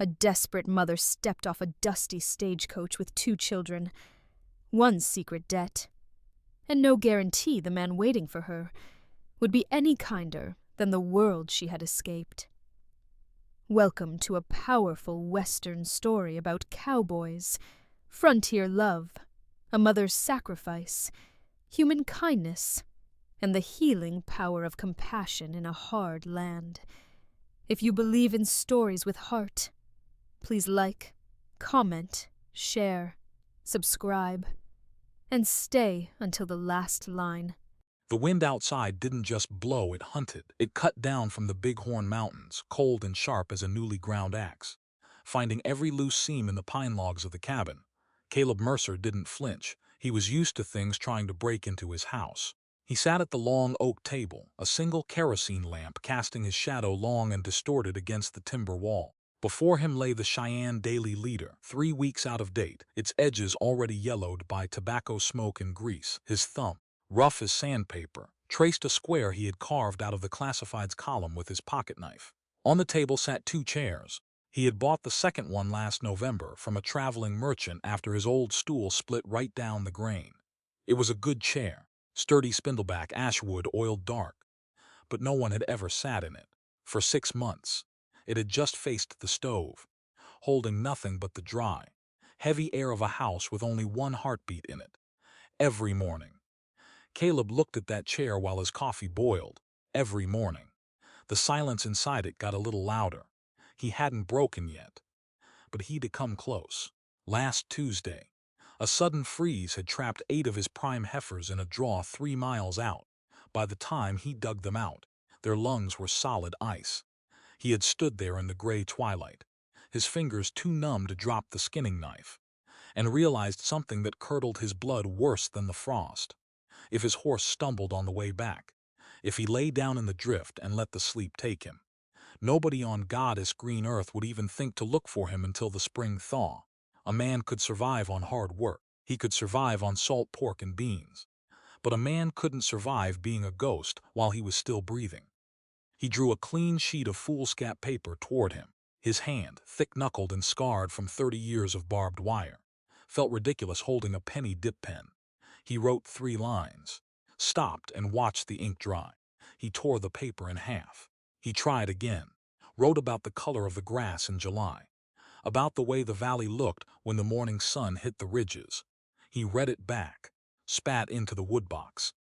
A desperate mother stepped off a dusty stagecoach with 2 children, one secret debt, and no guarantee the man waiting for her would be any kinder than the world she had escaped. Welcome to a powerful Western story about cowboys, frontier love, a mother's sacrifice, human kindness, and the healing power of compassion in a hard land. If you believe in stories with heart, please like, comment, share, subscribe, and stay until the last line. The wind outside didn't just blow, it hunted. It cut down from the Bighorn Mountains, cold and sharp as a newly ground axe. Finding every loose seam in the pine logs of the cabin, Caleb Mercer didn't flinch. He was used to things trying to break into his house. He sat at the long oak table, a single kerosene lamp casting his shadow long and distorted against the timber wall. Before him lay the Cheyenne Daily Leader, 3 weeks out of date, its edges already yellowed by tobacco smoke and grease. His thumb, rough as sandpaper, traced a square he had carved out of the classifieds column with his pocket knife. On the table sat 2 chairs. He had bought the second one last November from a traveling merchant after his old stool split right down the grain. It was a good chair, sturdy spindleback, ashwood, oiled dark, but no one had ever sat in it. For 6 months, it had just faced the stove, holding nothing but the dry, heavy air of a house with only one heartbeat in it. Every morning, Caleb looked at that chair while his coffee boiled. Every morning, the silence inside it got a little louder. He hadn't broken yet, but he'd come close. Last Tuesday, a sudden freeze had trapped 8 of his prime heifers in a draw 3 miles out. By the time he dug them out, their lungs were solid ice. He had stood there in the gray twilight, his fingers too numb to drop the skinning knife, and realized something that curdled his blood worse than the frost. If his horse stumbled on the way back, if he lay down in the drift and let the sleep take him, nobody on Goddess green earth would even think to look for him until the spring thaw. A man could survive on hard work. He could survive on salt pork and beans. But a man couldn't survive being a ghost while he was still breathing. He drew a clean sheet of foolscap paper toward him. His hand, thick-knuckled and scarred from 30 years of barbed wire, felt ridiculous holding a penny dip pen. He wrote 3 lines, stopped and watched the ink dry. He tore the paper in half. He tried again, wrote about the color of the grass in July, about the way the valley looked when the morning sun hit the ridges. He read it back, spat into the woodbox,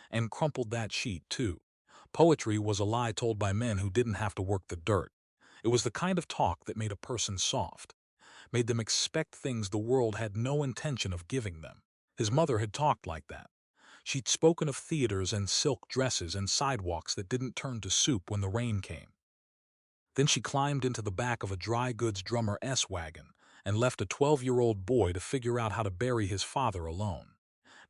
and crumpled that sheet too. Poetry was a lie told by men who didn't have to work the dirt. It was the kind of talk that made a person soft, made them expect things the world had no intention of giving them. His mother had talked like that. She'd spoken of theaters and silk dresses and sidewalks that didn't turn to soup when the rain came. Then she climbed into the back of a dry goods drummer S-wagon and left a 12-year-old boy to figure out how to bury his father alone.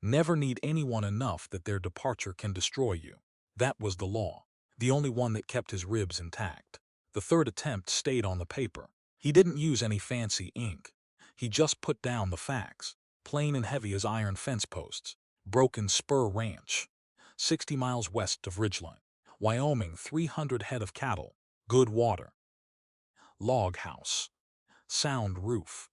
Never need anyone enough that their departure can destroy you. That was the law, the only one that kept his ribs intact. The third attempt stayed on the paper. He didn't use any fancy ink. He just put down the facts, plain and heavy as iron fence posts. Broken Spur Ranch, 60 miles west of Ridgeline. Wyoming, 300 head of cattle, good water. Log house, sound roof,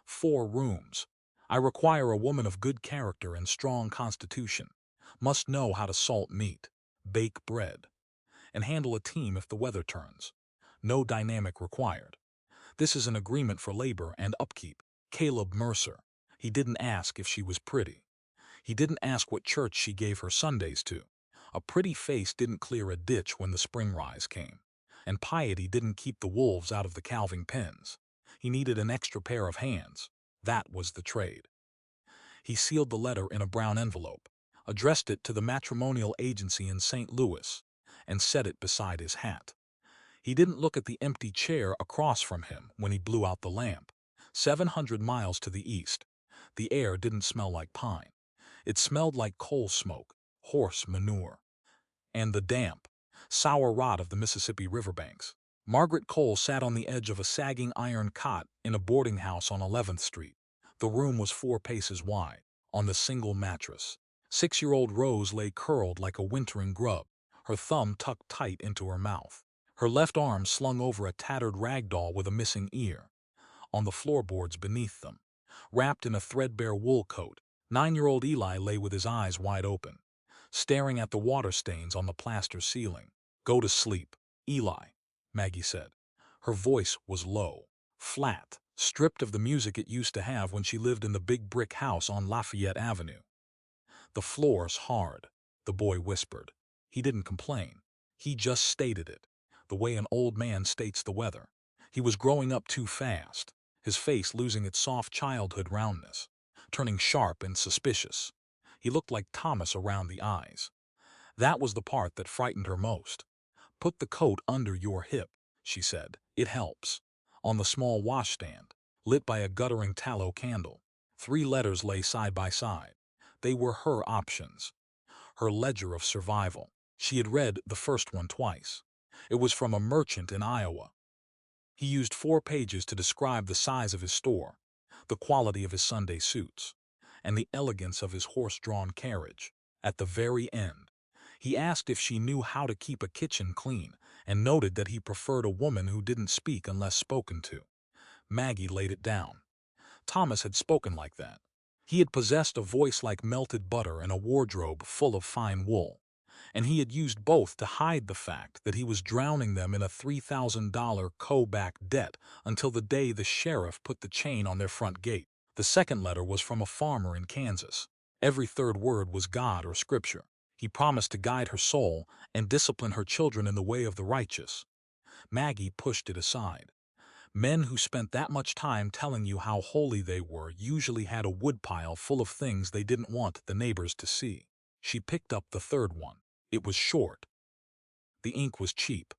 4 rooms. I require a woman of good character and strong constitution, must know how to salt meat, bake bread, and handle a team if the weather turns. No dynamic required. This is an agreement for labor and upkeep. Caleb Mercer. He didn't ask if she was pretty. He didn't ask what church she gave her Sundays to. A pretty face didn't clear a ditch when the spring rise came, and piety didn't keep the wolves out of the calving pens. He needed an extra pair of hands. That was the trade. He sealed the letter in a brown envelope, addressed it to the matrimonial agency in St. Louis, and set it beside his hat. He didn't look at the empty chair across from him when he blew out the lamp. 700 miles to the east, the air didn't smell like pine. It smelled like coal smoke, horse manure, and the damp, sour rot of the Mississippi riverbanks. Margaret Cole sat on the edge of a sagging iron cot in a boarding house on 11th Street. The room was 4 paces wide. On the single mattress, 6-year-old Rose lay curled like a wintering grub, her thumb tucked tight into her mouth. her left arm slung over a tattered rag doll with a missing ear. On the floorboards beneath them, wrapped in a threadbare wool coat, 9-year-old Eli lay with his eyes wide open, staring at the water stains on the plaster ceiling. "Go to sleep, Eli," Maggie said. Her voice was low, flat, stripped of the music it used to have when she lived in the big brick house on Lafayette Avenue. "The floor's hard," the boy whispered. He didn't complain. He just stated it, the way an old man states the weather. He was growing up too fast, his face losing its soft childhood roundness, turning sharp and suspicious. He looked like Thomas around the eyes. That was the part that frightened her most. "Put the coat under your hip," she said. "It helps." On the small washstand, lit by a guttering tallow candle, 3 letters lay side by side. They were her options, her ledger of survival. She had read the first one twice. It was from a merchant in Iowa. He used 4 pages to describe the size of his store, the quality of his Sunday suits, and the elegance of his horse-drawn carriage. At the very end, he asked if she knew how to keep a kitchen clean, and noted that he preferred a woman who didn't speak unless spoken to. Maggie laid it down. Thomas had spoken like that. He had possessed a voice like melted butter and a wardrobe full of fine wool, and he had used both to hide the fact that he was drowning them in a $3,000 co-back debt until the day the sheriff put the chain on their front gate. The second letter was from a farmer in Kansas. Every third word was God or scripture. He promised to guide her soul and discipline her children in the way of the righteous. Maggie pushed it aside. Men who spent that much time telling you how holy they were usually had a woodpile full of things they didn't want the neighbors to see. She picked up the third one. It was short. The ink was cheap,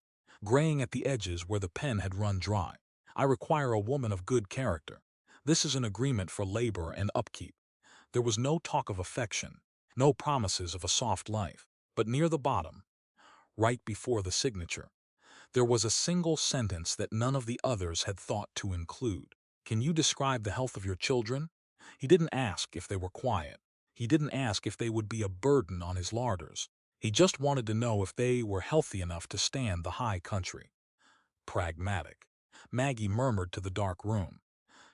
graying at the edges where the pen had run dry. "I require a woman of good character. This is an agreement for labor and upkeep." There was no talk of affection, no promises of a soft life. But near the bottom, right before the signature, there was a single sentence that none of the others had thought to include. "Can you describe the health of your children?" He didn't ask if they were quiet. He didn't ask if they would be a burden on his larders. He just wanted to know if they were healthy enough to stand the high country. Pragmatic, Maggie murmured to the dark room.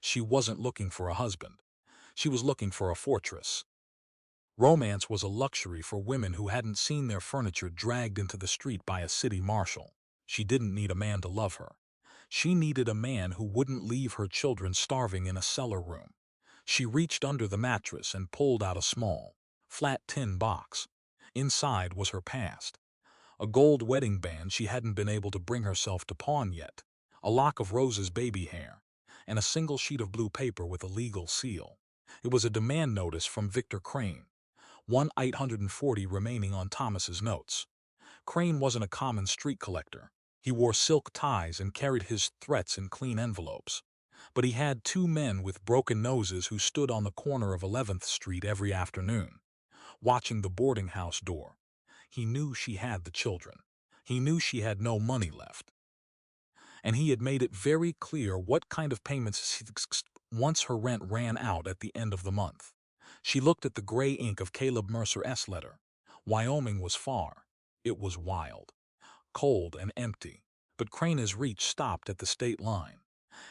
She wasn't looking for a husband. She was looking for a fortress. Romance was a luxury for women who hadn't seen their furniture dragged into the street by a city marshal. She didn't need a man to love her. She needed a man who wouldn't leave her children starving in a cellar room. She reached under the mattress and pulled out a small, flat tin box. Inside was her past. A gold wedding band she hadn't been able to bring herself to pawn yet, a lock of Rose's baby hair, and a single sheet of blue paper with a legal seal. It was a demand notice from Victor Crane, 1/840 remaining on Thomas's notes. Crane wasn't a common street collector. He wore silk ties and carried his threats in clean envelopes. But he had 2 men with broken noses who stood on the corner of 11th Street every afternoon, watching the boarding house door. He knew she had the children. He knew she had no money left. And he had made it very clear what kind of payments once her rent ran out at the end of the month. She looked at the gray ink of Caleb Mercer's letter. Wyoming was far. It was wild, cold and empty. But Crane's reach stopped at the state line.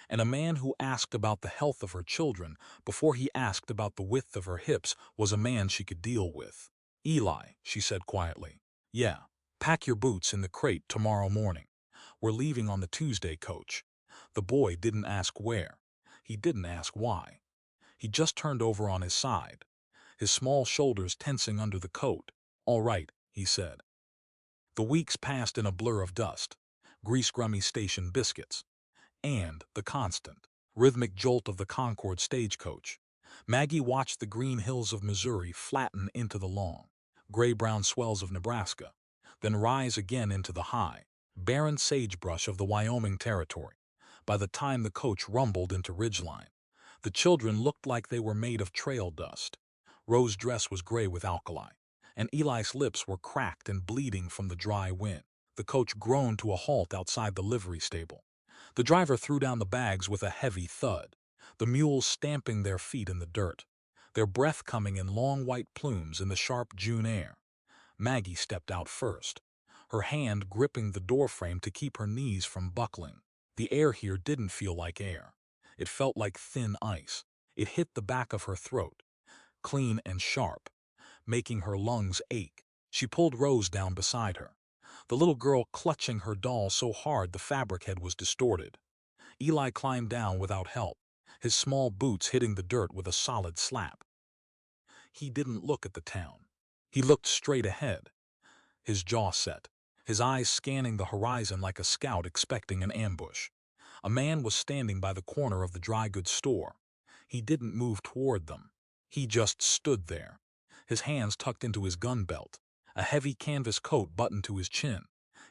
And a man who asked about the health of her children before he asked about the width of her hips was a man she could deal with. "Eli," she said quietly. "Yeah, pack your boots in the crate tomorrow morning. We're leaving on the Tuesday coach." The boy didn't ask where. He didn't ask why. He just turned over on his side, his small shoulders tensing under the coat. "All right," he said. The weeks passed in a blur of dust, grease-grummy station biscuits, and the constant, rhythmic jolt of the Concord stagecoach. Maggie watched the green hills of Missouri flatten into the long, gray-brown swells of Nebraska, then rise again into the high, barren sagebrush of the Wyoming Territory. By the time the coach rumbled into Ridgeline, the children looked like they were made of trail dust. Rose's dress was gray with alkali, and Eli's lips were cracked and bleeding from the dry wind. The coach groaned to a halt outside the livery stable. The driver threw down the bags with a heavy thud, the mules stamping their feet in the dirt, their breath coming in long white plumes in the sharp June air. Maggie stepped out first. her hand gripping the doorframe to keep her knees from buckling. The air here didn't feel like air. It felt like thin ice. It hit the back of her throat, clean and sharp, making her lungs ache. She pulled Rose down beside her, the little girl clutching her doll so hard the fabric head was distorted. Eli climbed down without help, his small boots hitting the dirt with a solid slap. He didn't look at the town. He looked straight ahead, his jaw set, his eyes scanning the horizon like a scout expecting an ambush. A man was standing by the corner of the dry goods store. He didn't move toward them. He just stood there, his hands tucked into his gun belt, a heavy canvas coat buttoned to his chin.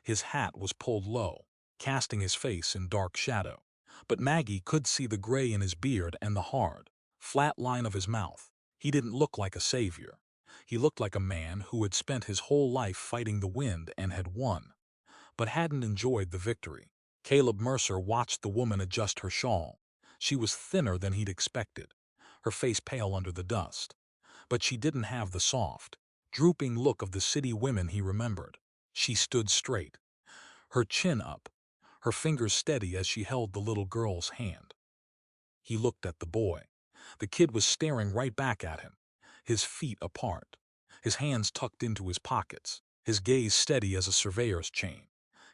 His hat was pulled low, casting his face in dark shadow. But Maggie could see the gray in his beard and the hard, flat line of his mouth. He didn't look like a savior. He looked like a man who had spent his whole life fighting the wind and had won, but hadn't enjoyed the victory. Caleb Mercer watched the woman adjust her shawl. She was thinner than he'd expected, her face pale under the dust. But she didn't have the soft, drooping look of the city women he remembered. She stood straight, her chin up, her fingers steady as she held the little girl's hand. He looked at the boy. The kid was staring right back at him, his feet apart, his hands tucked into his pockets, his gaze steady as a surveyor's chain.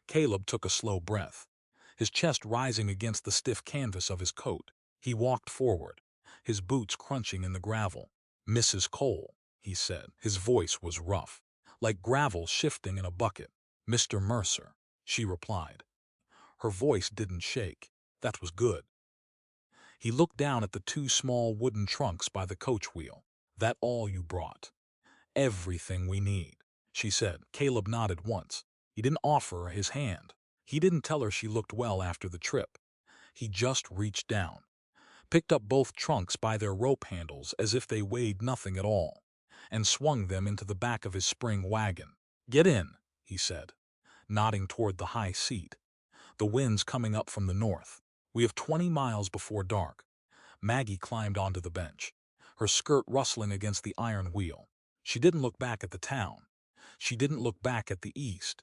Caleb took a slow breath, his chest rising against the stiff canvas of his coat. He walked forward, his boots crunching in the gravel. "Mrs. Cole," he said. His voice was rough, like gravel shifting in a bucket. "Mr. Mercer," she replied. Her voice didn't shake. That was good. He looked down at the two small wooden trunks by the coach wheel. "That all you brought?" "Everything we need," she said. Caleb nodded once. He didn't offer her his hand. He didn't tell her she looked well after the trip. He just reached down, picked up both trunks by their rope handles as if they weighed nothing at all, and swung them into the back of his spring wagon. "Get in," he said, nodding toward the high seat. "The wind's coming up from the north. We have 20 miles before dark." Maggie climbed onto the bench, her skirt rustling against the iron wheel. She didn't look back at the town. She didn't look back at the east.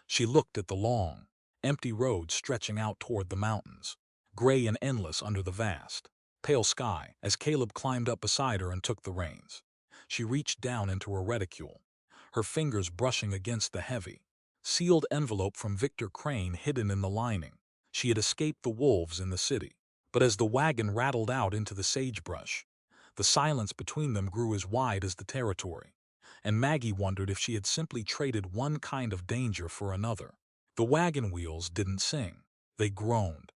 She looked at the long, empty road stretching out toward the mountains, gray and endless under the vast, pale sky. As Caleb climbed up beside her and took the reins, she reached down into her reticule, her fingers brushing against the heavy, sealed envelope from Victor Crane hidden in the lining. She had escaped the wolves in the city, but as the wagon rattled out into the sagebrush, the silence between them grew as wide as the territory, and Maggie wondered if she had simply traded one kind of danger for another. The wagon wheels didn't sing. They groaned.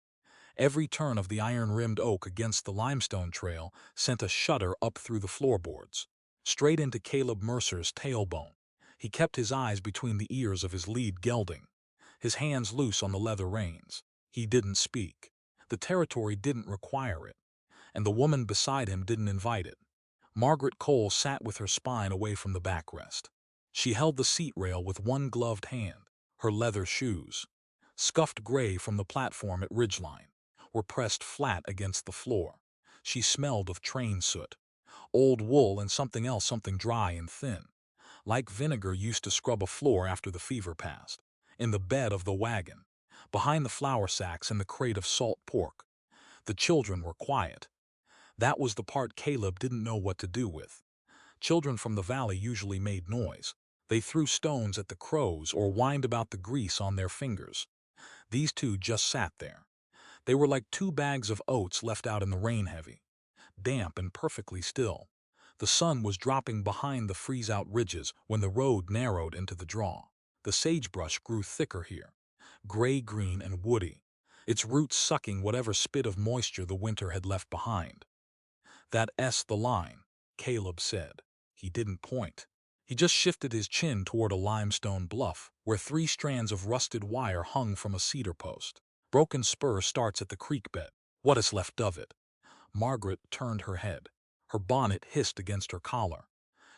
Every turn of the iron-rimmed oak against the limestone trail sent a shudder up through the floorboards, straight into Caleb Mercer's tailbone. He kept his eyes between the ears of his lead gelding, his hands loose on the leather reins. He didn't speak. The territory didn't require it, and the woman beside him didn't invite it. Margaret Cole sat with her spine away from the backrest. She held the seat rail with one gloved hand. Her leather shoes, scuffed gray from the platform at Ridgeline, were pressed flat against the floor. She smelled of train soot, old wool and something else, something dry and thin, like vinegar used to scrub a floor after the fever passed. In the bed of the wagon, behind the flour sacks and the crate of salt pork, the children were quiet. That was the part Caleb didn't know what to do with. Children from the valley usually made noise. They threw stones at the crows or whined about the grease on their fingers. These two just sat there. They were like two bags of oats left out in the rain, heavy, damp and perfectly still. The sun was dropping behind the freeze-out ridges when the road narrowed into the draw. The sagebrush grew thicker here, gray-green and woody, its roots sucking whatever spit of moisture the winter had left behind. "That's the line," Caleb said. He didn't point. He just shifted his chin toward a limestone bluff where 3 strands of rusted wire hung from a cedar post. "Broken Spur starts at the creek bed. What is left of it." Margaret turned her head. Her bonnet hissed against her collar.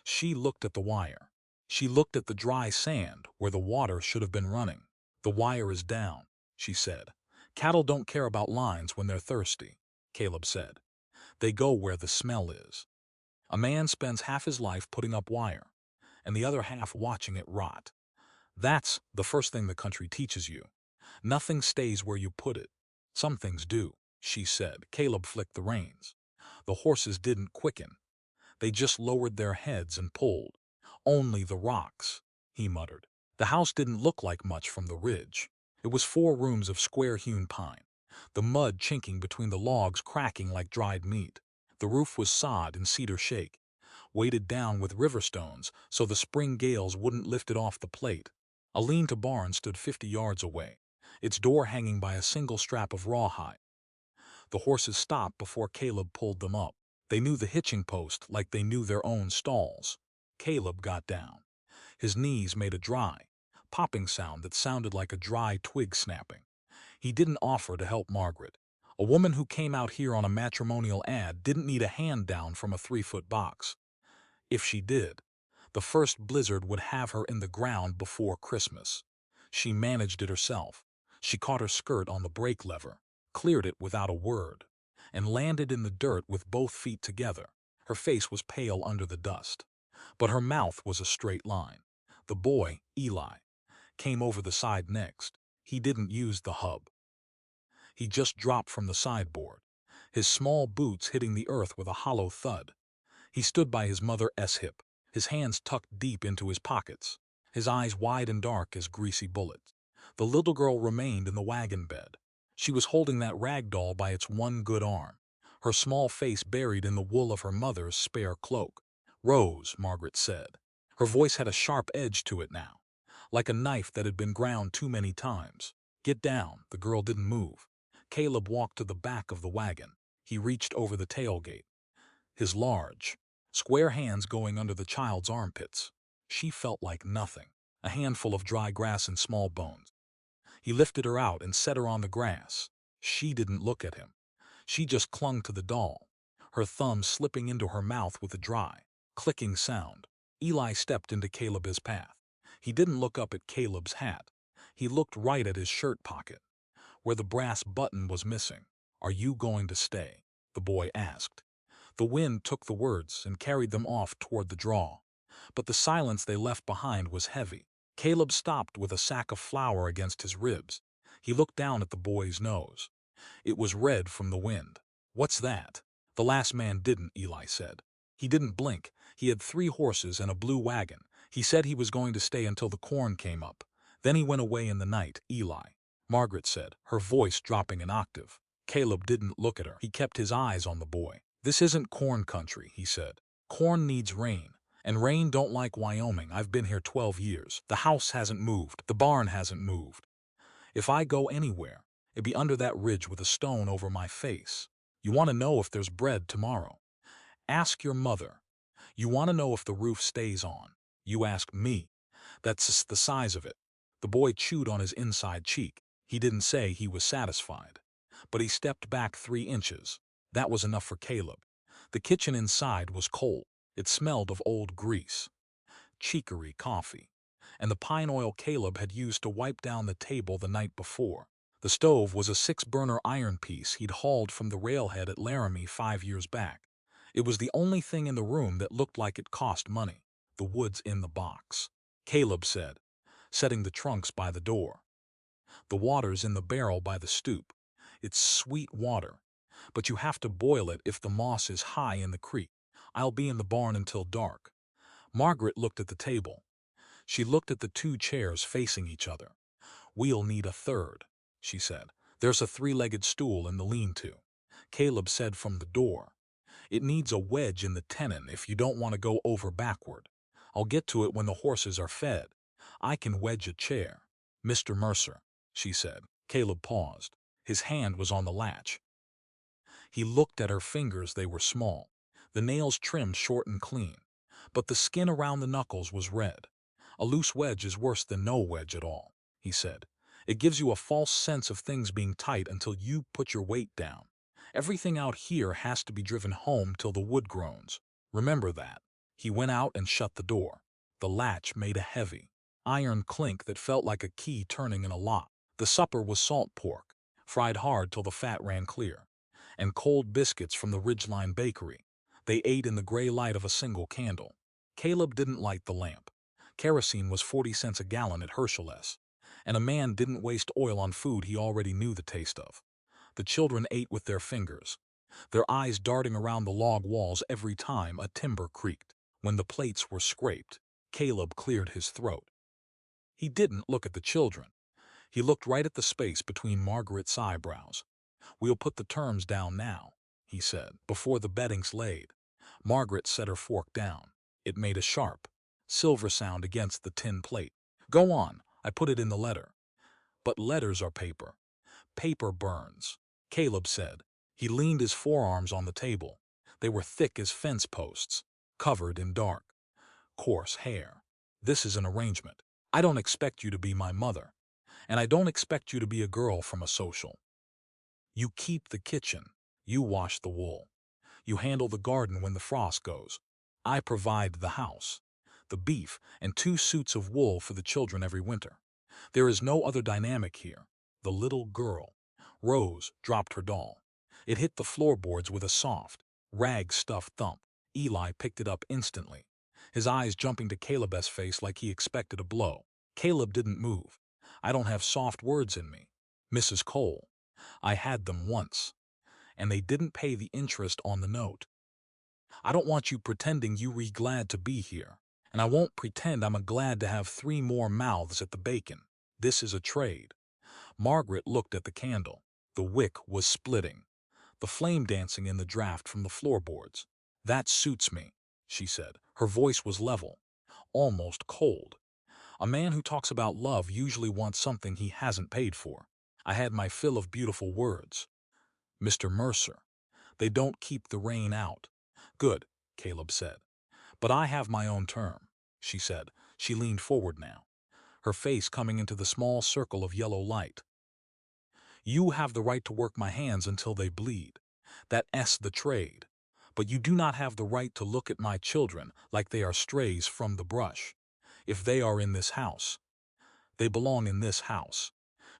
She looked at the wire. She looked at the dry sand where the water should have been running. "The wire is down," she said. "Cattle don't care about lines when they're thirsty," Caleb said. "They go where the smell is. A man spends half his life putting up wire, and the other half watching it rot. That's the first thing the country teaches you. Nothing stays where you put it. Some things do, she said. Caleb flicked the reins. The horses didn't quicken. They just lowered their heads and pulled. Only the rocks, he muttered. The house didn't look like much from the ridge. It was 4 rooms of square-hewn pine, the mud chinking between the logs cracking like dried meat. The roof was sod and cedar shake, weighted down with river stones so the spring gales wouldn't lift it off the plate. A lean-to barn stood 50 yards away, its door hanging by a single strap of rawhide. The horses stopped before Caleb pulled them up. They knew the hitching post like they knew their own stalls. Caleb got down. His knees made a dry, popping sound that sounded like a dry twig snapping. He didn't offer to help Margaret. A woman who came out here on a matrimonial ad didn't need a hand down from a 3-foot box. If she did, the first blizzard would have her in the ground before Christmas. She managed it herself. She caught her skirt on the brake lever, cleared it without a word, and landed in the dirt with both feet together. Her face was pale under the dust, but her mouth was a straight line. The boy, Eli, came over the side next. He didn't use the hub. He just dropped from the sideboard, his small boots hitting the earth with a hollow thud. He stood by his mother's hip, his hands tucked deep into his pockets, his eyes wide and dark as greasy bullets. The little girl remained in the wagon bed. She was holding that rag doll by its one good arm, her small face buried in the wool of her mother's spare cloak. "Rose," Margaret said. Her voice had a sharp edge to it now, like a knife that had been ground too many times. "Get down." The girl didn't move. Caleb walked to the back of the wagon. He reached over the tailgate, his large, square hands going under the child's armpits. She felt like nothing, a handful of dry grass and small bones. He lifted her out and set her on the grass. She didn't look at him. She just clung to the doll, her thumb slipping into her mouth with a dry, clicking sound. Eli stepped into Caleb's path. He didn't look up at Caleb's hat. He looked right at his shirt pocket, where the brass button was missing. "Are you going to stay?" the boy asked. The wind took the words and carried them off toward the draw, but the silence they left behind was heavy. Caleb stopped with a sack of flour against his ribs. He looked down at the boy's nose. It was red from the wind. "What's that?" "The last man didn't," Eli said. "He didn't blink. He had 3 horses and a blue wagon. He said he was going to stay until the corn came up. Then he went away in the night." "Eli," Margaret said, her voice dropping an octave. Caleb didn't look at her. He kept his eyes on the boy. "This isn't corn country," he said. "Corn needs rain, and rain don't like Wyoming. I've been here 12 years. The house hasn't moved. The barn hasn't moved. If I go anywhere, it'd be under that ridge with a stone over my face. You want to know if there's bread tomorrow? Ask your mother. You want to know if the roof stays on? You ask me. That's the size of it." The boy chewed on his inside cheek. He didn't say he was satisfied, but he stepped back 3 inches. That was enough for Caleb. The kitchen inside was cold. It smelled of old grease, chicory coffee, and the pine oil Caleb had used to wipe down the table the night before. The stove was a 6-burner iron piece he'd hauled from the railhead at Laramie 5 years back. It was the only thing in the room that looked like it cost money. "The wood's in the box," Caleb said, setting the trunks by the door. "The water's in the barrel by the stoop. It's sweet water, but you have to boil it if the moss is high in the creek. I'll be in the barn until dark." Margaret looked at the table. She looked at the 2 chairs facing each other. "We'll need a third," she said. "There's a 3-legged stool in the lean-to." Caleb said from the door, "It needs a wedge in the tenon if you don't want to go over backward. I'll get to it when the horses are fed. I can wedge a chair." "Mr. Mercer," she said. Caleb paused. His hand was on the latch. He looked at her fingers. They were small, the nails trimmed short and clean, but the skin around the knuckles was red. "A loose wedge is worse than no wedge at all," he said. "It gives you a false sense of things being tight until you put your weight down. Everything out here has to be driven home till the wood groans. Remember that." He went out and shut the door. The latch made a heavy, iron clink that felt like a key turning in a lock. The supper was salt pork, fried hard till the fat ran clear, and cold biscuits from the Ridgeline Bakery. They ate in the gray light of a single candle. Caleb didn't light the lamp. Kerosene was 40 cents a gallon at Herschel's, and a man didn't waste oil on food he already knew the taste of. The children ate with their fingers, their eyes darting around the log walls every time a timber creaked. When the plates were scraped, Caleb cleared his throat. He didn't look at the children. He looked right at the space between Margaret's eyebrows. "We'll put the terms down now," he said, "before the betting's laid." Margaret set her fork down. It made a sharp, silver sound against the tin plate. "Go on, I put it in the letter." "But letters are paper. Paper burns," Caleb said. He leaned his forearms on the table. They were thick as fence posts, covered in dark, coarse hair. "This is an arrangement. I don't expect you to be my mother, and I don't expect you to be a girl from a social. You keep the kitchen. You wash the wool. You handle the garden when the frost goes. I provide the house, the beef, and 2 suits of wool for the children every winter. There is no other dynamic here." The little girl, Rose, dropped her doll. It hit the floorboards with a soft, rag-stuffed thump. Eli picked it up instantly, his eyes jumping to Caleb's face like he expected a blow. Caleb didn't move. "I don't have soft words in me, Mrs. Cole. I had them once, and they didn't pay the interest on the note. I don't want you pretending you were glad to be here, and I won't pretend I'm glad to have 3 more mouths at the bacon. This is a trade." Margaret looked at the candle. The wick was splitting, the flame dancing in the draft from the floorboards. "That suits me," she said. Her voice was level, almost cold. "A man who talks about love usually wants something he hasn't paid for. I had my fill of beautiful words, Mr. Mercer. They don't keep the rain out." "Good," Caleb said. "But I have my own term," she said. She leaned forward now, her face coming into the small circle of yellow light. "You have the right to work my hands until they bleed. That's the trade. But you do not have the right to look at my children like they are strays from the brush. If they are in this house, they belong in this house.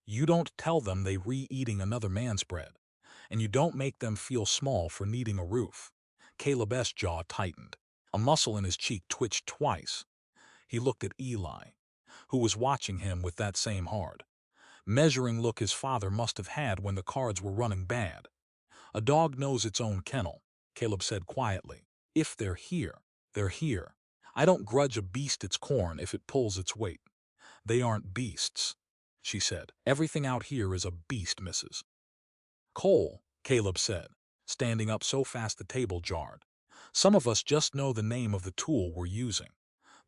You don't tell them they re-eating another man's bread, and you don't make them feel small for needing a roof." Caleb's jaw tightened. A muscle in his cheek twitched twice. He looked at Eli, who was watching him with that same hard, measuring look his father must have had when the cards were running bad. "A dog knows its own kennel," Caleb said quietly. "If they're here, they're here. I don't grudge a beast its corn if it pulls its weight." "They aren't beasts," she said. "Everything out here is a beast, Mrs. Cole," Caleb said, standing up so fast the table jarred. "Some of us just know the name of the tool we're using.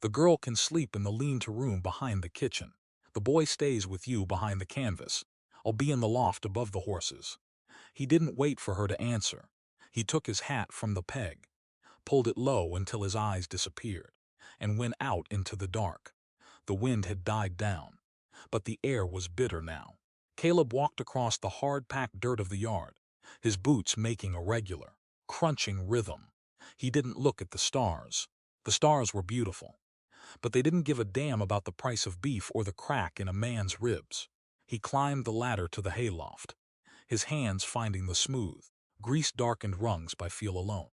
The girl can sleep in the lean-to room behind the kitchen. The boy stays with you behind the canvas. I'll be in the loft above the horses." He didn't wait for her to answer. He took his hat from the peg, pulled it low until his eyes disappeared, and went out into the dark. The wind had died down, but the air was bitter now. Caleb walked across the hard-packed dirt of the yard, his boots making a regular, crunching rhythm. He didn't look at the stars. The stars were beautiful, but they didn't give a damn about the price of beef or the crack in a man's ribs. He climbed the ladder to the hayloft, his hands finding the smooth, grease-darkened rungs by feel alone.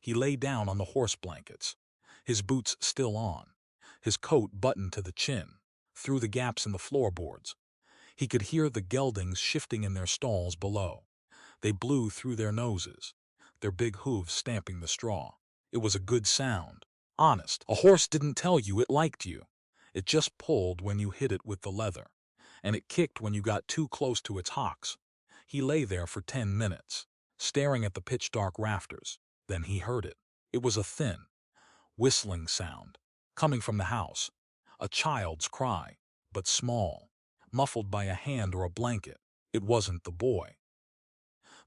He lay down on the horse blankets, his boots still on, his coat buttoned to the chin. Through the gaps in the floorboards, he could hear the geldings shifting in their stalls below. They blew through their noses, their big hooves stamping the straw. It was a good sound. Honest, a horse didn't tell you it liked you. It just pulled when you hit it with the leather, and it kicked when you got too close to its hocks. He lay there for 10 minutes, staring at the pitch-dark rafters. Then he heard it. It was a thin, whistling sound, coming from the house. A child's cry, but small, muffled by a hand or a blanket. It wasn't the boy.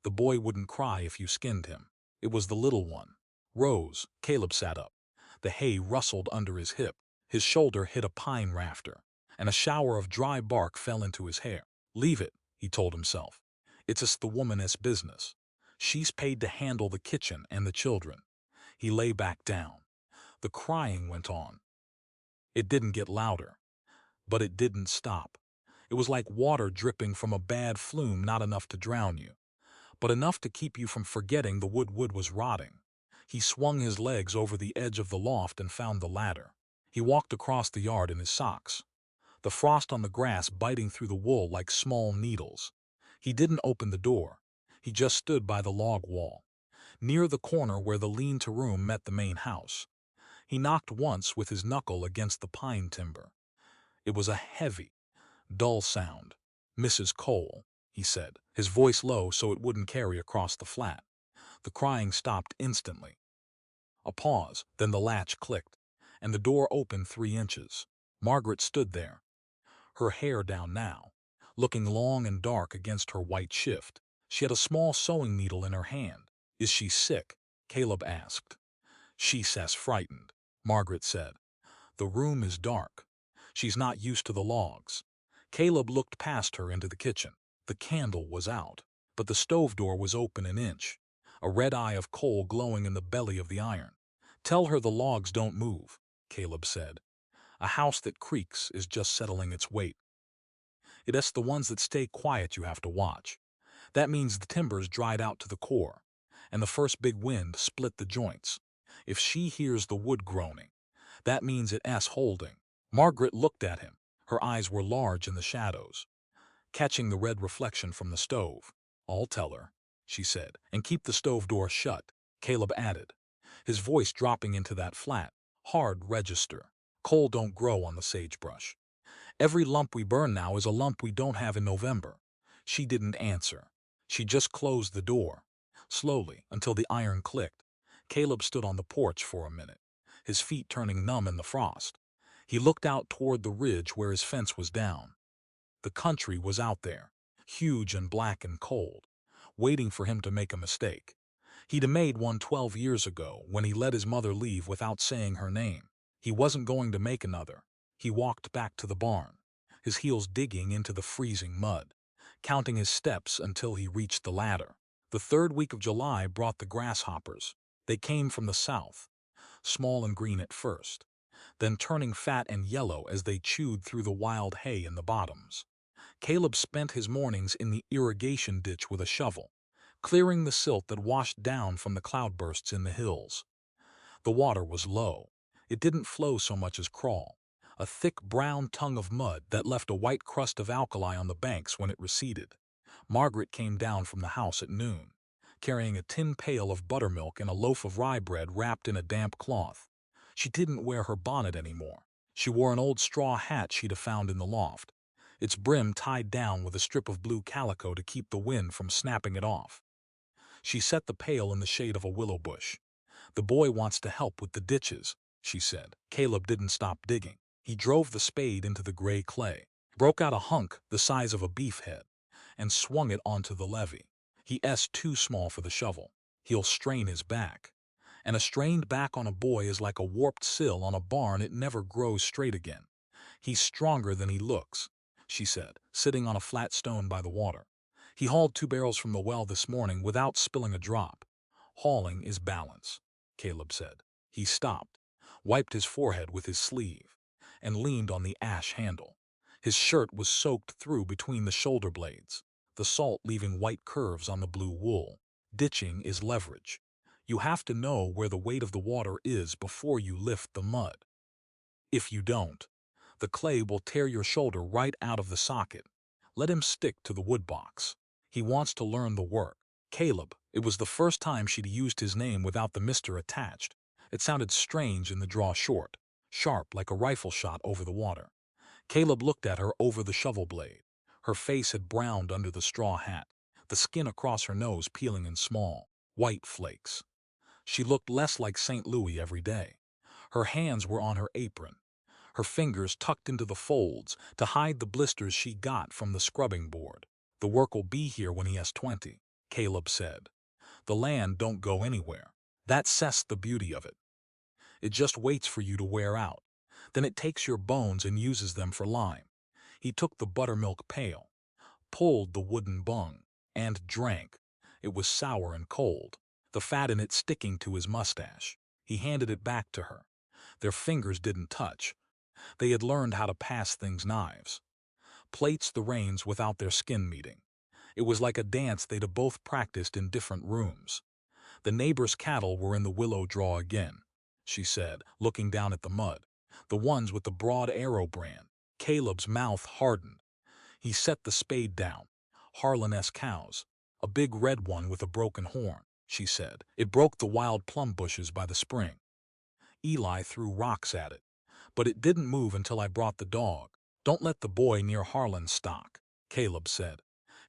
The boy wouldn't cry if you skinned him. It was the little one. Rose. Caleb sat up. The hay rustled under his hip. His shoulder hit a pine rafter, and a shower of dry bark fell into his hair. "Leave it," he told himself. "It's the woman's business. She's paid to handle the kitchen and the children." He lay back down. The crying went on. It didn't get louder, but it didn't stop. It was like water dripping from a bad flume, not enough to drown you, but enough to keep you from forgetting the wood was rotting. He swung his legs over the edge of the loft and found the ladder. He walked across the yard in his socks, the frost on the grass biting through the wool like small needles. He didn't open the door. He just stood by the log wall, near the corner where the lean-to room met the main house. He knocked once with his knuckle against the pine timber. It was a heavy, dull sound. "Mrs. Cole," he said, his voice low so it wouldn't carry across the flat. The crying stopped instantly. A pause, then the latch clicked, and the door opened 3 inches. Margaret stood there, her hair down now, looking long and dark against her white shift. She had a small sewing needle in her hand. "Is she sick?" Caleb asked. "She's frightened," Margaret said. "The room is dark. She's not used to the logs." Caleb looked past her into the kitchen. The candle was out, but the stove door was open an inch, a red eye of coal glowing in the belly of the iron. "Tell her the logs don't move," Caleb said. "A house that creaks is just settling its weight. It's the ones that stay quiet you have to watch. That means the timber's dried out to the core, and the first big wind split the joints. If she hears the wood groaning, that means it's holding." Margaret looked at him. Her eyes were large in the shadows, catching the red reflection from the stove. "I'll tell her," she said, "and keep the stove door shut," Caleb added, his voice dropping into that flat, hard register. "Coal don't grow on the sagebrush. Every lump we burn now is a lump we don't have in November." She didn't answer. She just closed the door, slowly, until the iron clicked. Caleb stood on the porch for a minute, his feet turning numb in the frost. He looked out toward the ridge where his fence was down. The country was out there, huge and black and cold, waiting for him to make a mistake. He'd made one 12 years ago when he let his mother leave without saying her name. He wasn't going to make another. He walked back to the barn, his heels digging into the freezing mud, counting his steps until he reached the ladder. The third week of July brought the grasshoppers. They came from the south, small and green at first, then turning fat and yellow as they chewed through the wild hay in the bottoms. Caleb spent his mornings in the irrigation ditch with a shovel, clearing the silt that washed down from the cloudbursts in the hills. The water was low. It didn't flow so much as crawl, a thick brown tongue of mud that left a white crust of alkali on the banks when it receded. Margaret came down from the house at noon, carrying a tin pail of buttermilk and a loaf of rye bread wrapped in a damp cloth. She didn't wear her bonnet anymore. She wore an old straw hat she'd found in the loft, its brim tied down with a strip of blue calico to keep the wind from snapping it off. She set the pail in the shade of a willow bush. "The boy wants to help with the ditches," she said. Caleb didn't stop digging. He drove the spade into the gray clay, broke out a hunk the size of a beef head, and swung it onto the levee. He's too small for the shovel. He'll strain his back. And a strained back on a boy is like a warped sill on a barn. It never grows straight again. "He's stronger than he looks," she said, sitting on a flat stone by the water. "He hauled 2 barrels from the well this morning without spilling a drop." "Hauling is balance," Caleb said. He stopped, wiped his forehead with his sleeve, and leaned on the ash handle. His shirt was soaked through between the shoulder blades, the salt leaving white curves on the blue wool. "Ditching is leverage. You have to know where the weight of the water is before you lift the mud. If you don't, the clay will tear your shoulder right out of the socket." Let him stick to the wood box. He wants to learn the work. Caleb. It was the first time she'd used his name without the Mr. attached. It sounded strange in the draw short, sharp like a rifle shot over the water. Caleb looked at her over the shovel blade. Her face had browned under the straw hat, the skin across her nose peeling in small, white flakes. She looked less like St. Louis every day. Her hands were on her apron, her fingers tucked into the folds to hide the blisters she got from the scrubbing board. "The work will be here when he has 20, Caleb said. "The land don't go anywhere. That's the beauty of it. It just waits for you to wear out. Then it takes your bones and uses them for lime." He took the buttermilk pail, pulled the wooden bung, and drank. It was sour and cold, the fat in it sticking to his mustache. He handed it back to her. Their fingers didn't touch. They had learned how to pass things knives. Plates the reins without their skin meeting. It was like a dance they'd both practiced in different rooms. "The neighbor's cattle were in the willow draw again," she said, looking down at the mud. The ones with the broad arrow brand. Caleb's mouth hardened. He set the spade down. Harlan-S cows. A big red one with a broken horn, she said. It broke the wild plum bushes by the spring. Eli threw rocks at it, but it didn't move until I brought the dog. Don't let the boy near Harlan's stock, Caleb said,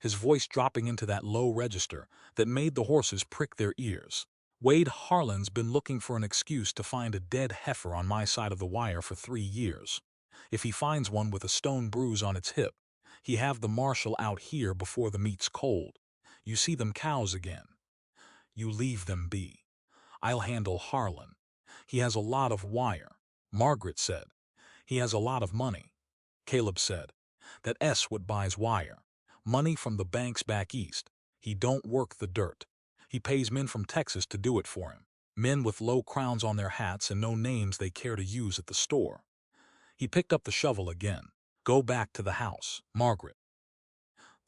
his voice dropping into that low register that made the horses prick their ears. Wade Harlan's been looking for an excuse to find a dead heifer on my side of the wire for 3 years. If he finds one with a stone bruise on its hip, he have the marshal out here before the meat's cold. You see them cows again. You leave them be. I'll handle Harlan. He has a lot of wire, Margaret said. He has a lot of money. Caleb said. That S what buys wire. Money from the banks back east. He don't work the dirt. He pays men from Texas to do it for him. Men with low crowns on their hats and no names they care to use at the store. He picked up the shovel again. Go back to the house, Margaret.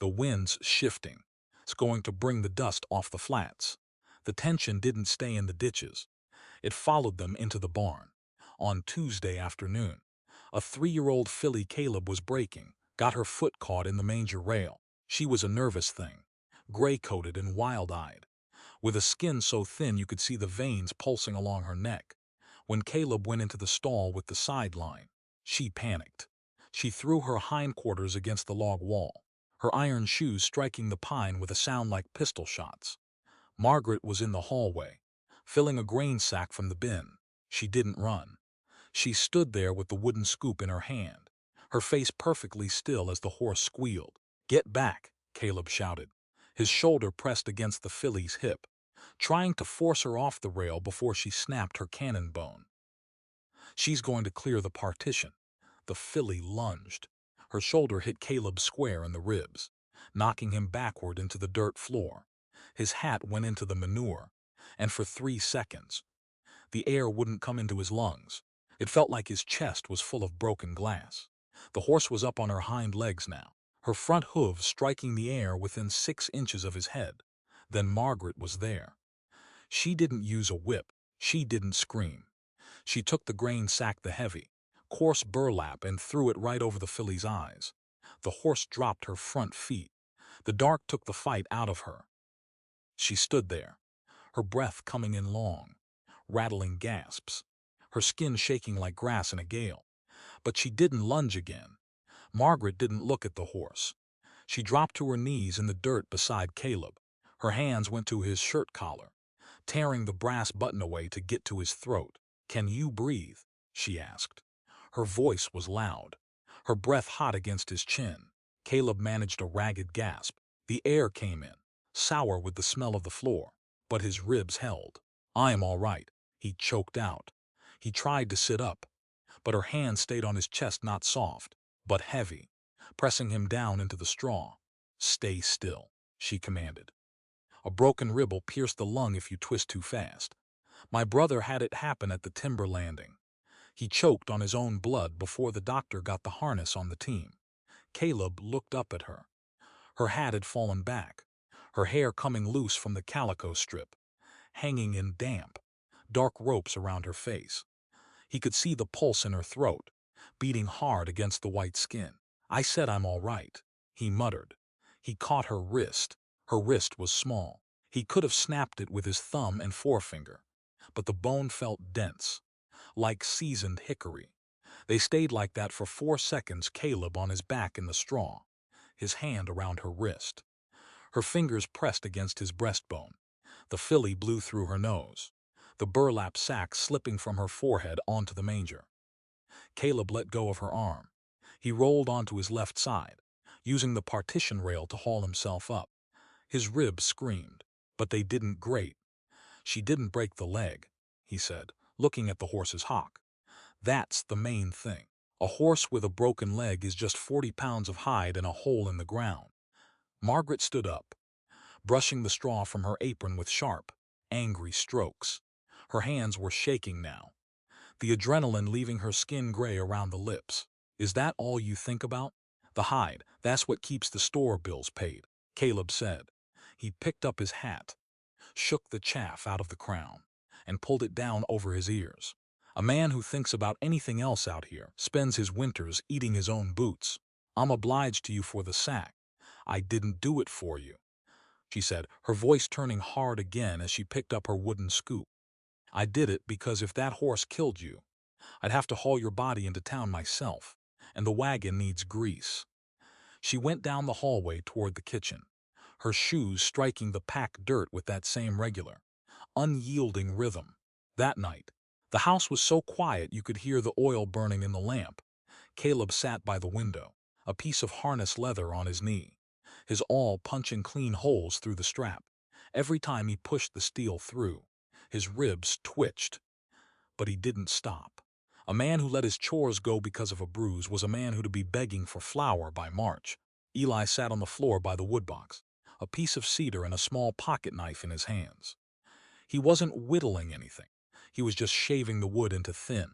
The wind's shifting. It's going to bring the dust off the flats. The tension didn't stay in the ditches. It followed them into the barn. On Tuesday afternoon, a 3-year-old filly Caleb was breaking, got her foot caught in the manger rail. She was a nervous thing, gray-coated and wild-eyed, with a skin so thin you could see the veins pulsing along her neck. When Caleb went into the stall with the sideline, she panicked. She threw her hindquarters against the log wall, her iron shoes striking the pine with a sound like pistol shots. Margaret was in the hallway, filling a grain sack from the bin. She didn't run. She stood there with the wooden scoop in her hand, her face perfectly still as the horse squealed. Get back, Caleb shouted, his shoulder pressed against the filly's hip, trying to force her off the rail before she snapped her cannon bone. She's going to clear the partition. The filly lunged. Her shoulder hit Caleb square in the ribs, knocking him backward into the dirt floor. His hat went into the manure, and for 3 seconds, the air wouldn't come into his lungs. It felt like his chest was full of broken glass. The horse was up on her hind legs now, her front hooves striking the air within 6 inches of his head. Then Margaret was there. She didn't use a whip. She didn't scream. She took the grain sack, the heavy, coarse burlap, and threw it right over the filly's eyes. The horse dropped her front feet. The dark took the fight out of her. She stood there, her breath coming in long, rattling gasps, her skin shaking like grass in a gale. But she didn't lunge again. Margaret didn't look at the horse. She dropped to her knees in the dirt beside Caleb. Her hands went to his shirt collar, tearing the brass button away to get to his throat. Can you breathe? She asked. Her voice was loud, her breath hot against his chin. Caleb managed a ragged gasp. The air came in, sour with the smell of the floor, but his ribs held. I'm all right, he choked out. He tried to sit up, but her hand stayed on his chest, not soft, but heavy, pressing him down into the straw. Stay still, she commanded. A broken rib will pierce the lung if you twist too fast. My brother had it happen at the timber landing. He choked on his own blood before the doctor got the harness on the team. Caleb looked up at her. Her hat had fallen back, her hair coming loose from the calico strip, hanging in damp, dark ropes around her face. He could see the pulse in her throat, beating hard against the white skin. I said I'm all right, he muttered. He caught her wrist. Her wrist was small. He could have snapped it with his thumb and forefinger, but the bone felt dense, like seasoned hickory. They stayed like that for 4 seconds, Caleb on his back in the straw, his hand around her wrist. Her fingers pressed against his breastbone. The filly blew through her nose, the burlap sack slipping from her forehead onto the manger. Caleb let go of her arm. He rolled onto his left side, using the partition rail to haul himself up. His ribs screamed, but they didn't grate. She didn't break the leg, he said, looking at the horse's hock. That's the main thing. A horse with a broken leg is just 40 pounds of hide and a hole in the ground. Margaret stood up, brushing the straw from her apron with sharp, angry strokes. Her hands were shaking now, the adrenaline leaving her skin gray around the lips. Is that all you think about? The hide, that's what keeps the store bills paid, Caleb said. He picked up his hat, shook the chaff out of the crown, and pulled it down over his ears. A man who thinks about anything else out here spends his winters eating his own boots. I'm obliged to you for the sack. I didn't do it for you, she said, her voice turning hard again as she picked up her wooden scoop. I did it because if that horse killed you, I'd have to haul your body into town myself, and the wagon needs grease. She went down the hallway toward the kitchen, her shoes striking the packed dirt with that same regular, unyielding rhythm. That night, the house was so quiet you could hear the oil burning in the lamp. Caleb sat by the window, a piece of harness leather on his knee, his awl punching clean holes through the strap. Every time he pushed the steel through, his ribs twitched, but he didn't stop. A man who let his chores go because of a bruise was a man who'd be begging for flour by March. Eli sat on the floor by the woodbox, a piece of cedar and a small pocket knife in his hands. He wasn't whittling anything. He was just shaving the wood into thin,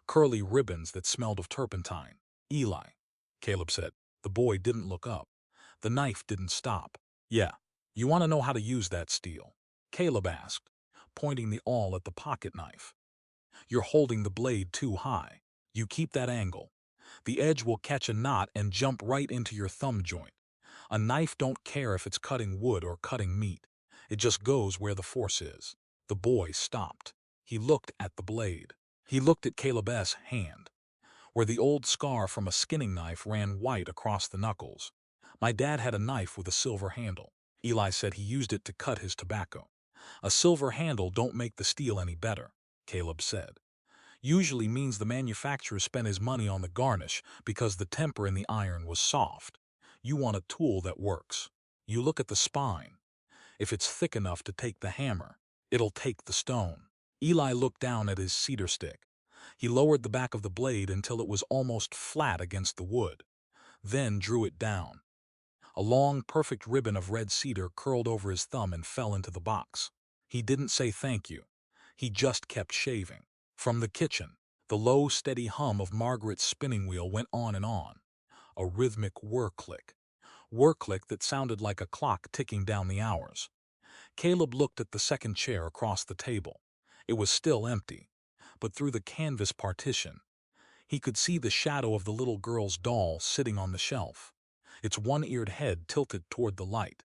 curly ribbons that smelled of turpentine. Eli, Caleb said. The boy didn't look up. The knife didn't stop. Yeah, you want to know how to use that steel? Caleb asked, pointing the awl at the pocket knife. You're holding the blade too high. You keep that angle. The edge will catch a knot and jump right into your thumb joint. A knife don't care if it's cutting wood or cutting meat. It just goes where the force is. The boy stopped. He looked at the blade. He looked at Caleb's hand, where the old scar from a skinning knife ran white across the knuckles. My dad had a knife with a silver handle. Eli said he used it to cut his tobacco. A silver handle don't make the steel any better, Caleb said. Usually means the manufacturer spent his money on the garnish because the temper in the iron was soft. You want a tool that works. You look at the spine. If it's thick enough to take the hammer, it'll take the stone. Eli looked down at his cedar stick. He lowered the back of the blade until it was almost flat against the wood, then drew it down. A long, perfect ribbon of red cedar curled over his thumb and fell into the box. He didn't say thank you. He just kept shaving. From the kitchen, the low, steady hum of Margaret's spinning wheel went on and on. A rhythmic whir-click. Whir-click that sounded like a clock ticking down the hours. Caleb looked at the second chair across the table. It was still empty, but through the canvas partition, he could see the shadow of the little girl's doll sitting on the shelf, its one-eared head tilted toward the light.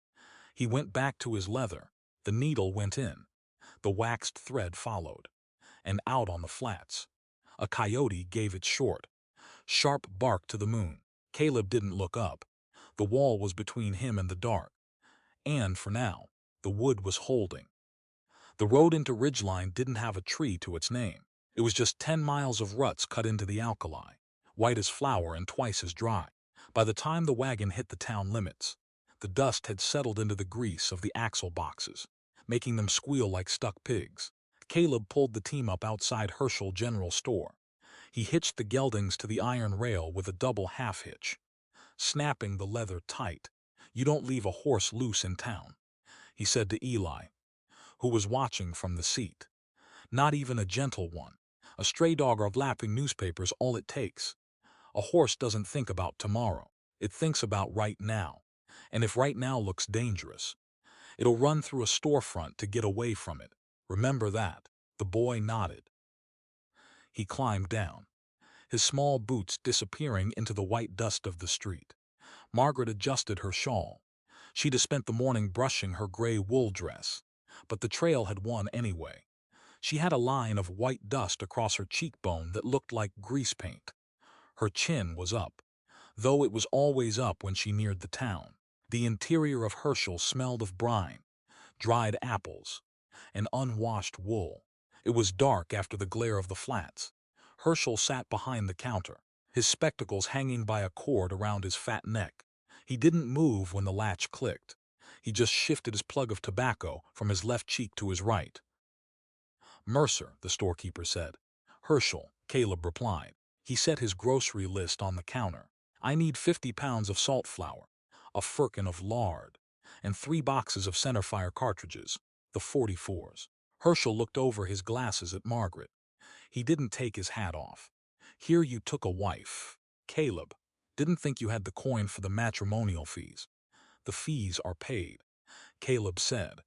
He went back to his leather. The needle went in. The waxed thread followed. And out on the flats, a coyote gave its short, sharp bark to the moon. Caleb didn't look up. The wall was between him and the dark. And, for now, the wood was holding. The road into Ridgeline didn't have a tree to its name. It was just 10 miles of ruts cut into the alkali, white as flour and twice as dry. By the time the wagon hit the town limits, the dust had settled into the grease of the axle boxes, making them squeal like stuck pigs. Caleb pulled the team up outside Herschel General Store. He hitched the geldings to the iron rail with a double half-hitch, snapping the leather tight. You don't leave a horse loose in town, he said to Eli, who was watching from the seat. Not even a gentle one. A stray dog or lapping newspapers all it takes. A horse doesn't think about tomorrow. It thinks about right now. And if right now looks dangerous, it'll run through a storefront to get away from it. Remember that. The boy nodded. He climbed down, his small boots disappearing into the white dust of the street. Margaret adjusted her shawl. She'd spent the morning brushing her gray wool dress, but the trail had won anyway. She had a line of white dust across her cheekbone that looked like grease paint. Her chin was up, though it was always up when she neared the town. The interior of Herschel smelled of brine, dried apples, and unwashed wool. It was dark after the glare of the flats. Herschel sat behind the counter, his spectacles hanging by a cord around his fat neck. He didn't move when the latch clicked. He just shifted his plug of tobacco from his left cheek to his right. Mercer, the storekeeper said. Herschel, Caleb replied. He set his grocery list on the counter. I need 50 pounds of salt flour, a firkin of lard, and 3 boxes of centerfire cartridges, the 44s. Herschel looked over his glasses at Margaret. He didn't take his hat off. Here you took a wife. Caleb, didn't think you had the coin for the matrimonial fees. The fees are paid, Caleb said.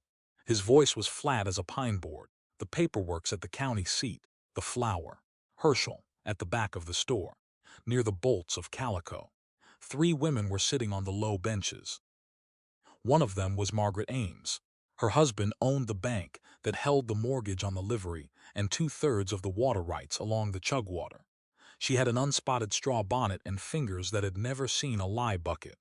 His voice was flat as a pine board. The paperwork's at the county seat. The flour. Herschel, at the back of the store, near the bolts of calico. 3 women were sitting on the low benches. One of them was Margaret Ames. Her husband owned the bank that held the mortgage on the livery and 2/3 of the water rights along the Chugwater. She had an unspotted straw bonnet and fingers that had never seen a lye bucket.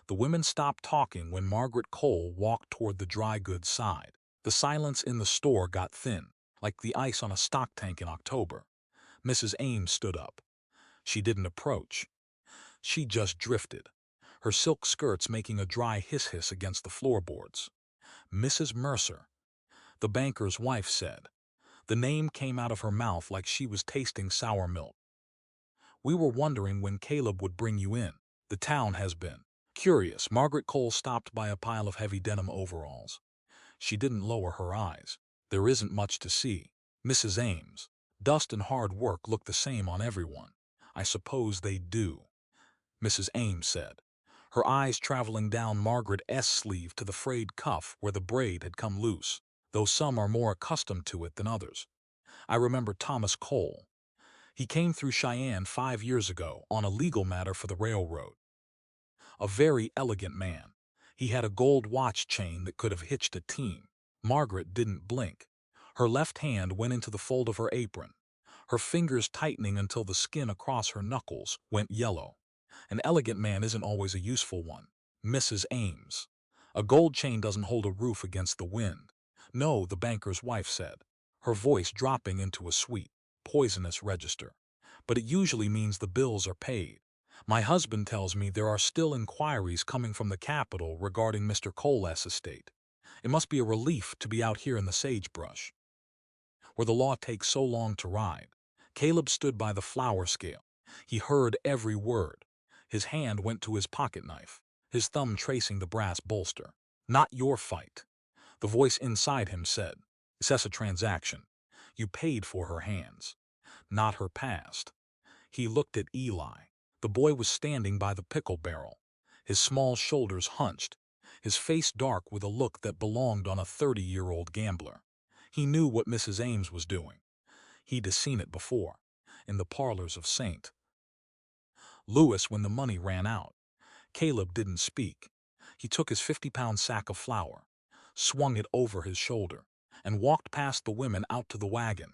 The women stopped talking when Margaret Cole walked toward the dry goods side. The silence in the store got thin, like the ice on a stock tank in October. Mrs. Ames stood up. She didn't approach. She just drifted, her silk skirts making a dry hiss-hiss against the floorboards. Mrs. Mercer, the banker's wife said. The name came out of her mouth like she was tasting sour milk. We were wondering when Caleb would bring you in. The town has been curious. Margaret Cole stopped by a pile of heavy denim overalls. She didn't lower her eyes. There isn't much to see. Mrs. Ames, dust and hard work look the same on everyone. I suppose they do, Mrs. Ames said, her eyes traveling down Margaret's sleeve to the frayed cuff where the braid had come loose, though some are more accustomed to it than others. I remember Thomas Cole. He came through Cheyenne 5 years ago on a legal matter for the railroad. A very elegant man. He had a gold watch chain that could have hitched a team. Margaret didn't blink. Her left hand went into the fold of her apron, her fingers tightening until the skin across her knuckles went yellow. An elegant man isn't always a useful one, Mrs. Ames. A gold chain doesn't hold a roof against the wind. No, the banker's wife said, her voice dropping into a sweet, poisonous register. But it usually means the bills are paid. My husband tells me there are still inquiries coming from the capital regarding Mr. Cole's estate. It must be a relief to be out here in the sagebrush, where the law takes so long to ride. Caleb stood by the flour scale. He heard every word. His hand went to his pocket knife, his thumb tracing the brass bolster. Not your fight, the voice inside him said. It's a transaction. You paid for her hands, not her past. He looked at Eli. The boy was standing by the pickle barrel, his small shoulders hunched, his face dark with a look that belonged on a 30-year-old gambler. He knew what Mrs. Ames was doing. He'd seen it before, in the parlors of St. Louis when the money ran out. Caleb didn't speak. He took his 50-pound sack of flour, swung it over his shoulder, and walked past the women out to the wagon.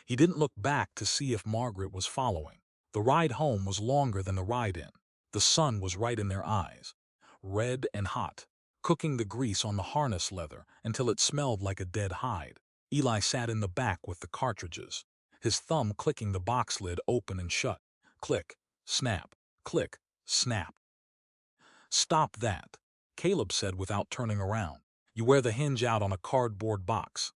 He didn't look back to see if Margaret was following. The ride home was longer than the ride in. The sun was right in their eyes, red and hot, cooking the grease on the harness leather until it smelled like a dead hide. Eli sat in the back with the cartridges, his thumb clicking the box lid open and shut. Click, snap, click, snap. Stop that, Caleb said without turning around. You wear the hinge out on a cardboard box.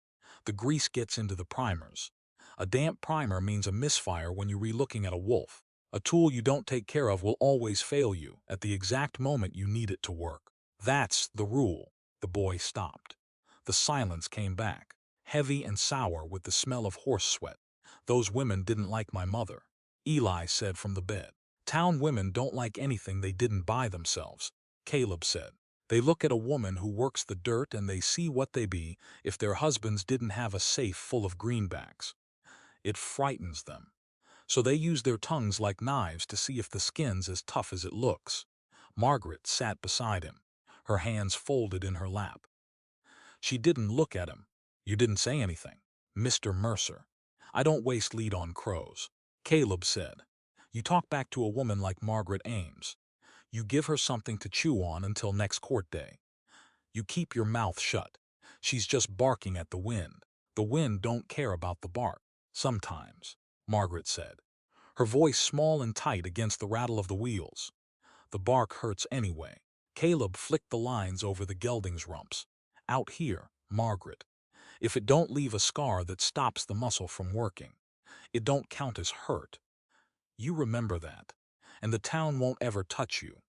The grease gets into the primers. A damp primer means a misfire when you're relooking at a wolf. A tool you don't take care of will always fail you at the exact moment you need it to work. That's the rule. The boy stopped. The silence came back, heavy and sour with the smell of horse sweat. Those women didn't like my mother, Eli said from the bed. Town women don't like anything they didn't buy themselves, Caleb said. They look at a woman who works the dirt and they see what they be if their husbands didn't have a safe full of greenbacks. It frightens them. So they use their tongues like knives to see if the skin's as tough as it looks. Margaret sat beside him, her hands folded in her lap. She didn't look at him. You didn't say anything, Mr. Mercer. I don't waste lead on crows, Caleb said. You talk back to a woman like Margaret Ames. You give her something to chew on until next court day. You keep your mouth shut. She's just barking at the wind. The wind don't care about the bark. Sometimes, Margaret said, her voice small and tight against the rattle of the wheels. The bark hurts anyway. Caleb flicked the lines over the gelding's rumps. Out here, Margaret. If it don't leave a scar that stops the muscle from working, it don't count as hurt. You remember that. And the town won't ever touch you.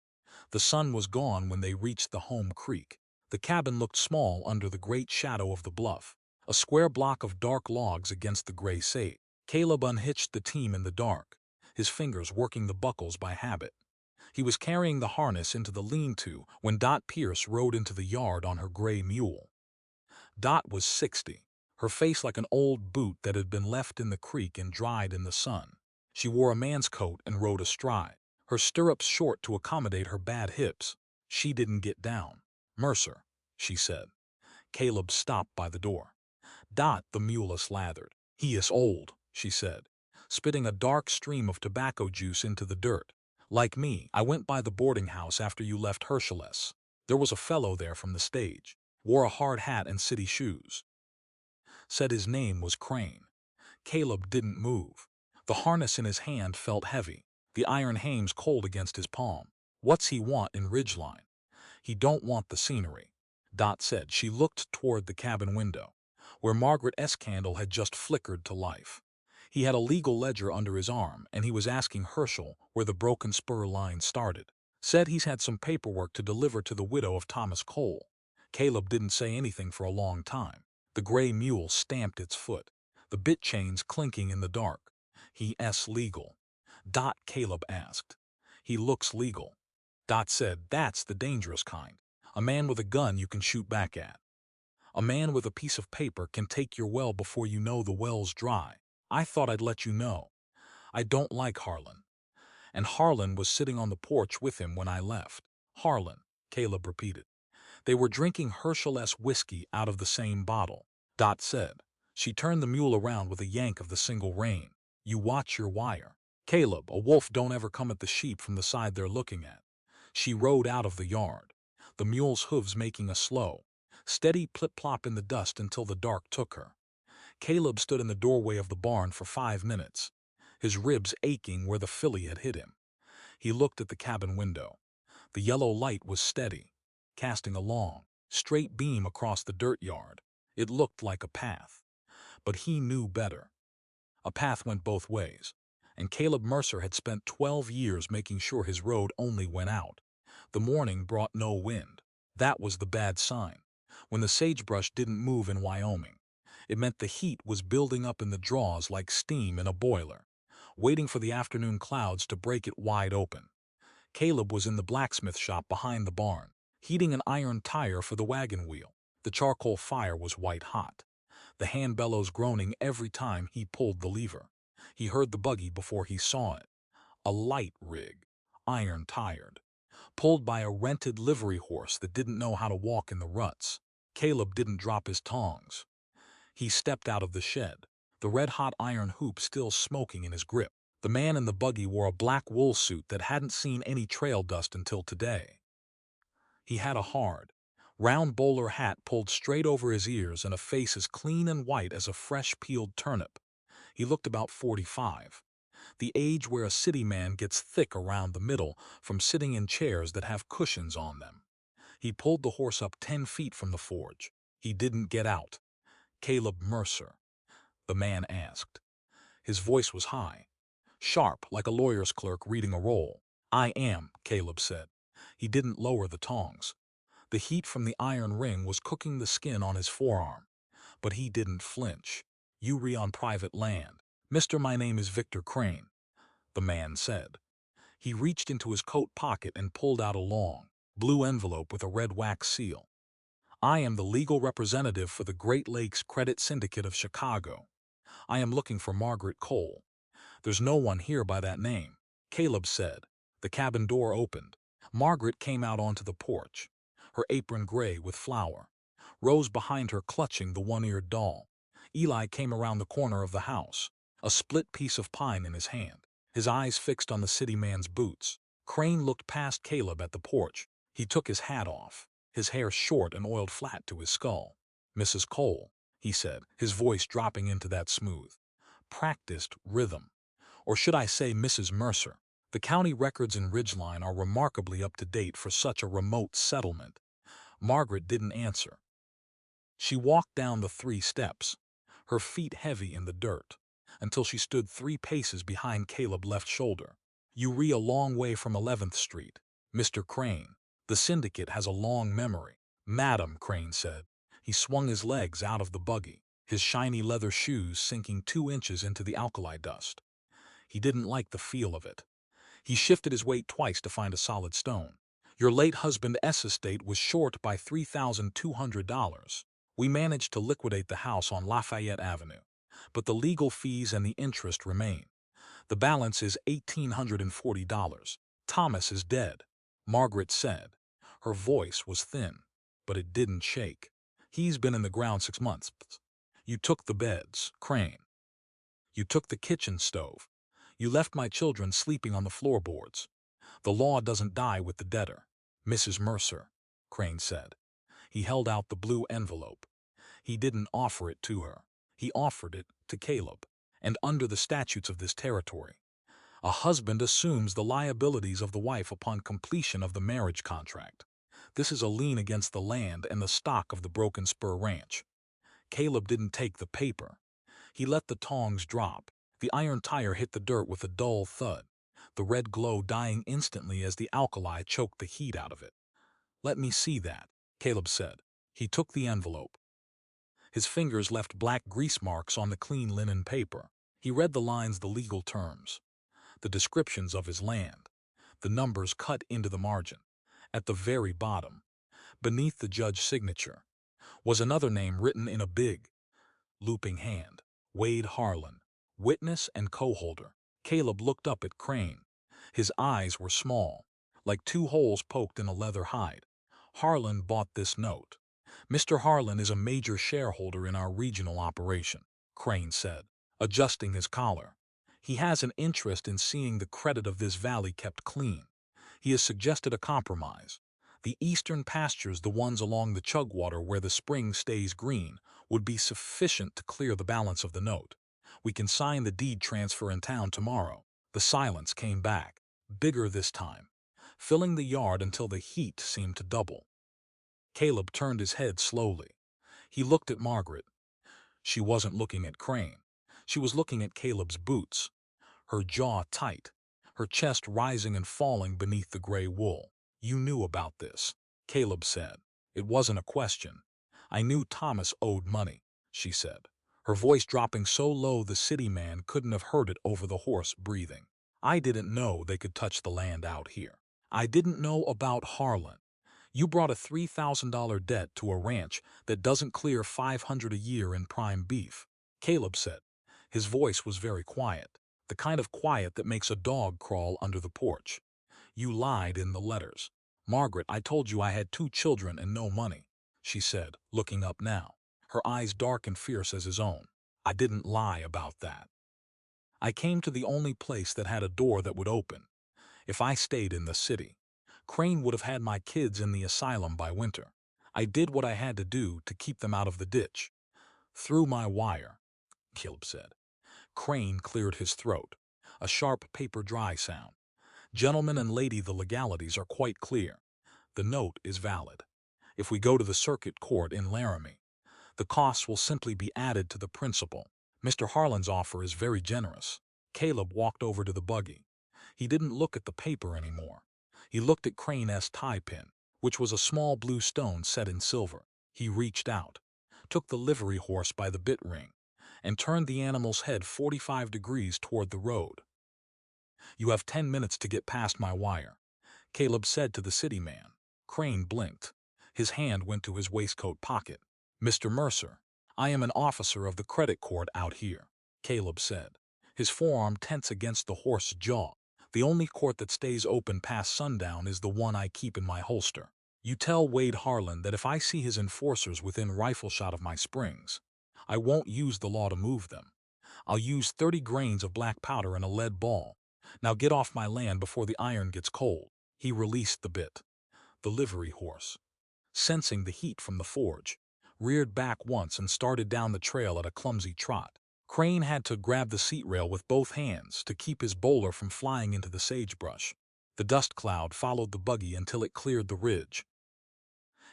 The sun was gone when they reached the home creek. The cabin looked small under the great shadow of the bluff, a square block of dark logs against the gray sage. Caleb unhitched the team in the dark, his fingers working the buckles by habit. He was carrying the harness into the lean-to when Dot Pierce rode into the yard on her gray mule. Dot was 60, her face like an old boot that had been left in the creek and dried in the sun. She wore a man's coat and rode astride, her stirrups short to accommodate her bad hips. She didn't get down. "Mercer," she said. Caleb stopped by the door. "Dot," the mule slathered. "He is old," she said, spitting a dark stream of tobacco juice into the dirt. "Like me, I went by the boarding house after you left Herschel's. There was a fellow there from the stage. Wore a hard hat and city shoes. Said his name was Crane." Caleb didn't move. The harness in his hand felt heavy, the iron hames cold against his palm. "What's he want in Ridgeline?" "He don't want the scenery," Dot said. She looked toward the cabin window, where Margaret's candle had just flickered to life. "He had a legal ledger under his arm, and he was asking Herschel where the broken spur line started. Said he's had some paperwork to deliver to the widow of Thomas Cole." Caleb didn't say anything for a long time. The gray mule stamped its foot, the bit chains clinking in the dark. "He's legal?" Dot, Caleb asked. "He looks legal." Dot said, "That's the dangerous kind. A man with a gun you can shoot back at. A man with a piece of paper can take your well before you know the well's dry. I thought I'd let you know. I don't like Harlan." "And Harlan was sitting on the porch with him when I left." "Harlan," Caleb repeated. "They were drinking Herschel's whiskey out of the same bottle," Dot said. She turned the mule around with a yank of the single rein. "You watch your wire. Caleb, a wolf don't ever come at the sheep from the side they're looking at." She rode out of the yard, the mule's hooves making a slow, steady plip-plop in the dust until the dark took her. Caleb stood in the doorway of the barn for 5 minutes, his ribs aching where the filly had hit him. He looked at the cabin window. The yellow light was steady, casting a long, straight beam across the dirt yard. It looked like a path. But he knew better. A path went both ways, and Caleb Mercer had spent 12 years making sure his road only went out. The morning brought no wind. That was the bad sign. When the sagebrush didn't move in Wyoming, it meant the heat was building up in the draws like steam in a boiler, waiting for the afternoon clouds to break it wide open. Caleb was in the blacksmith shop behind the barn, heating an iron tire for the wagon wheel. The charcoal fire was white hot, the hand bellows groaning every time he pulled the lever. He heard the buggy before he saw it. A light rig, iron-tired, pulled by a rented livery horse that didn't know how to walk in the ruts. Caleb didn't drop his tongs. He stepped out of the shed, the red-hot iron hoop still smoking in his grip. The man in the buggy wore a black wool suit that hadn't seen any trail dust until today. He had a hard, round bowler hat pulled straight over his ears and a face as clean and white as a fresh-peeled turnip. He looked about 45, the age where a city man gets thick around the middle from sitting in chairs that have cushions on them. He pulled the horse up 10 feet from the forge. He didn't get out. "Caleb Mercer?" the man asked. His voice was high, sharp like a lawyer's clerk reading a roll. "I am," Caleb said. He didn't lower the tongs. The heat from the iron ring was cooking the skin on his forearm, but he didn't flinch. "You re on private land." "Mister, my name is Victor Crane," the man said. He reached into his coat pocket and pulled out a long, blue envelope with a red wax seal. "I am the legal representative for the Great Lakes Credit Syndicate of Chicago. I am looking for Margaret Cole. There's no one here by that name," Caleb said. The cabin door opened. Margaret came out onto the porch, her apron gray with flour. Rose behind her clutching the one-eared doll. Eli came around the corner of the house, a split piece of pine in his hand, his eyes fixed on the city man's boots. Crane looked past Caleb at the porch. He took his hat off, his hair short and oiled flat to his skull. "Mrs. Cole," he said, his voice dropping into that smooth, practiced rhythm. "Or should I say Mrs. Mercer? The county records in Ridgeline are remarkably up to date for such a remote settlement." Margaret didn't answer. She walked down the 3 steps, her feet heavy in the dirt, until she stood 3 paces behind Caleb's left shoulder. "You re a long way from 11th Street, Mr. Crane. The syndicate has a long memory." "Madam," Crane said. He swung his legs out of the buggy, his shiny leather shoes sinking 2 inches into the alkali dust. He didn't like the feel of it. He shifted his weight twice to find a solid stone. "Your late husband's estate was short by $3,200. We managed to liquidate the house on Lafayette Avenue, but the legal fees and the interest remain. The balance is $1,840. Thomas is dead, Margaret said. Her voice was thin, but it didn't shake. He's been in the ground 6 months. You took the beds, Crane. You took the kitchen stove. You left my children sleeping on the floorboards. The law doesn't die with the debtor, Mrs. Mercer, Crane said. He held out the blue envelope. He didn't offer it to her. He offered it to Caleb. And under the statutes of this territory, a husband assumes the liabilities of the wife upon completion of the marriage contract. This is a lien against the land and the stock of the Broken Spur Ranch. Caleb didn't take the paper. He let the tongs drop. The iron tire hit the dirt with a dull thud, the red glow dying instantly as the alkali choked the heat out of it. "Let me see that," Caleb said. He took the envelope. His fingers left black grease marks on the clean linen paper. He read the lines, the legal terms, the descriptions of his land, the numbers cut into the margin. At the very bottom, beneath the judge's signature, was another name written in a big, looping hand. Wade Harlan, witness and co-holder. Caleb looked up at Crane. His eyes were small, like two holes poked in a leather hide. "Harlan bought this note. Mr. Harlan is a major shareholder in our regional operation," Crane said, adjusting his collar. "He has an interest in seeing the credit of this valley kept clean. He has suggested a compromise. The eastern pastures, the ones along the Chugwater where the spring stays green, would be sufficient to clear the balance of the note. We can sign the deed transfer in town tomorrow." The silence came back, bigger this time, filling the yard until the heat seemed to double. Caleb turned his head slowly. He looked at Margaret. She wasn't looking at Crane. She was looking at Caleb's boots, her jaw tight, her chest rising and falling beneath the gray wool. "You knew about this," Caleb said. "It wasn't a question." "I knew Thomas owed money," she said, her voice dropping so low the city man couldn't have heard it over the hoarse breathing. "I didn't know they could touch the land out here. I didn't know about Harlan. You brought a $3,000 debt to a ranch that doesn't clear $500 a year in prime beef," Caleb said. His voice was very quiet, the kind of quiet that makes a dog crawl under the porch. "You lied in the letters. Margaret, I told you I had 2 children and no money," she said, looking up now, her eyes dark and fierce as his own. "I didn't lie about that. I came to the only place that had a door that would open. If I stayed in the city, Crane would have had my kids in the asylum by winter. I did what I had to do to keep them out of the ditch. Through my wire," Caleb said. Crane cleared his throat, a sharp paper dry sound. "Gentlemen and lady, the legalities are quite clear. The note is valid. If we go to the circuit court in Laramie, the costs will simply be added to the principal. Mr. Harlan's offer is very generous." Caleb walked over to the buggy. He didn't look at the paper anymore. He looked at Crane's tie pin, which was a small blue stone set in silver. He reached out, took the livery horse by the bit ring, and turned the animal's head 45 degrees toward the road. "You have 10 minutes to get past my wire," Caleb said to the city man. Crane blinked. His hand went to his waistcoat pocket. "Mr. Mercer, I am an officer of the credit court out here," Caleb said, his forearm tense against the horse's jaw. "The only court that stays open past sundown is the one I keep in my holster. You tell Wade Harlan that if I see his enforcers within rifle shot of my springs, I won't use the law to move them. I'll use 30 grains of black powder and a lead ball. Now get off my land before the iron gets cold." He released the bit. The livery horse, sensing the heat from the forge, reared back once and started down the trail at a clumsy trot. Crane had to grab the seat rail with both hands to keep his bowler from flying into the sagebrush. The dust cloud followed the buggy until it cleared the ridge.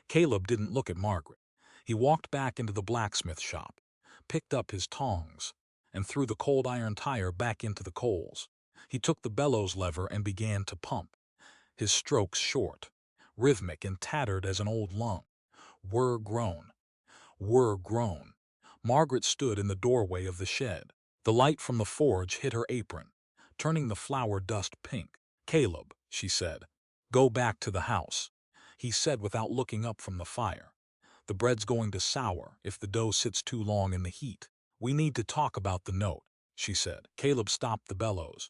Caleb didn't look at Margaret. He walked back into the blacksmith shop, picked up his tongs, and threw the cold iron tire back into the coals. He took the bellows lever and began to pump, his strokes short, rhythmic and tattered as an old lung. Whir groan. Whir groan. Margaret stood in the doorway of the shed. The light from the forge hit her apron, turning the flour dust pink. "Caleb," she said, "go back to the house," he said without looking up from the fire. The bread's going to sour if the dough sits too long in the heat. We need to talk about the note, she said. Caleb stopped the bellows.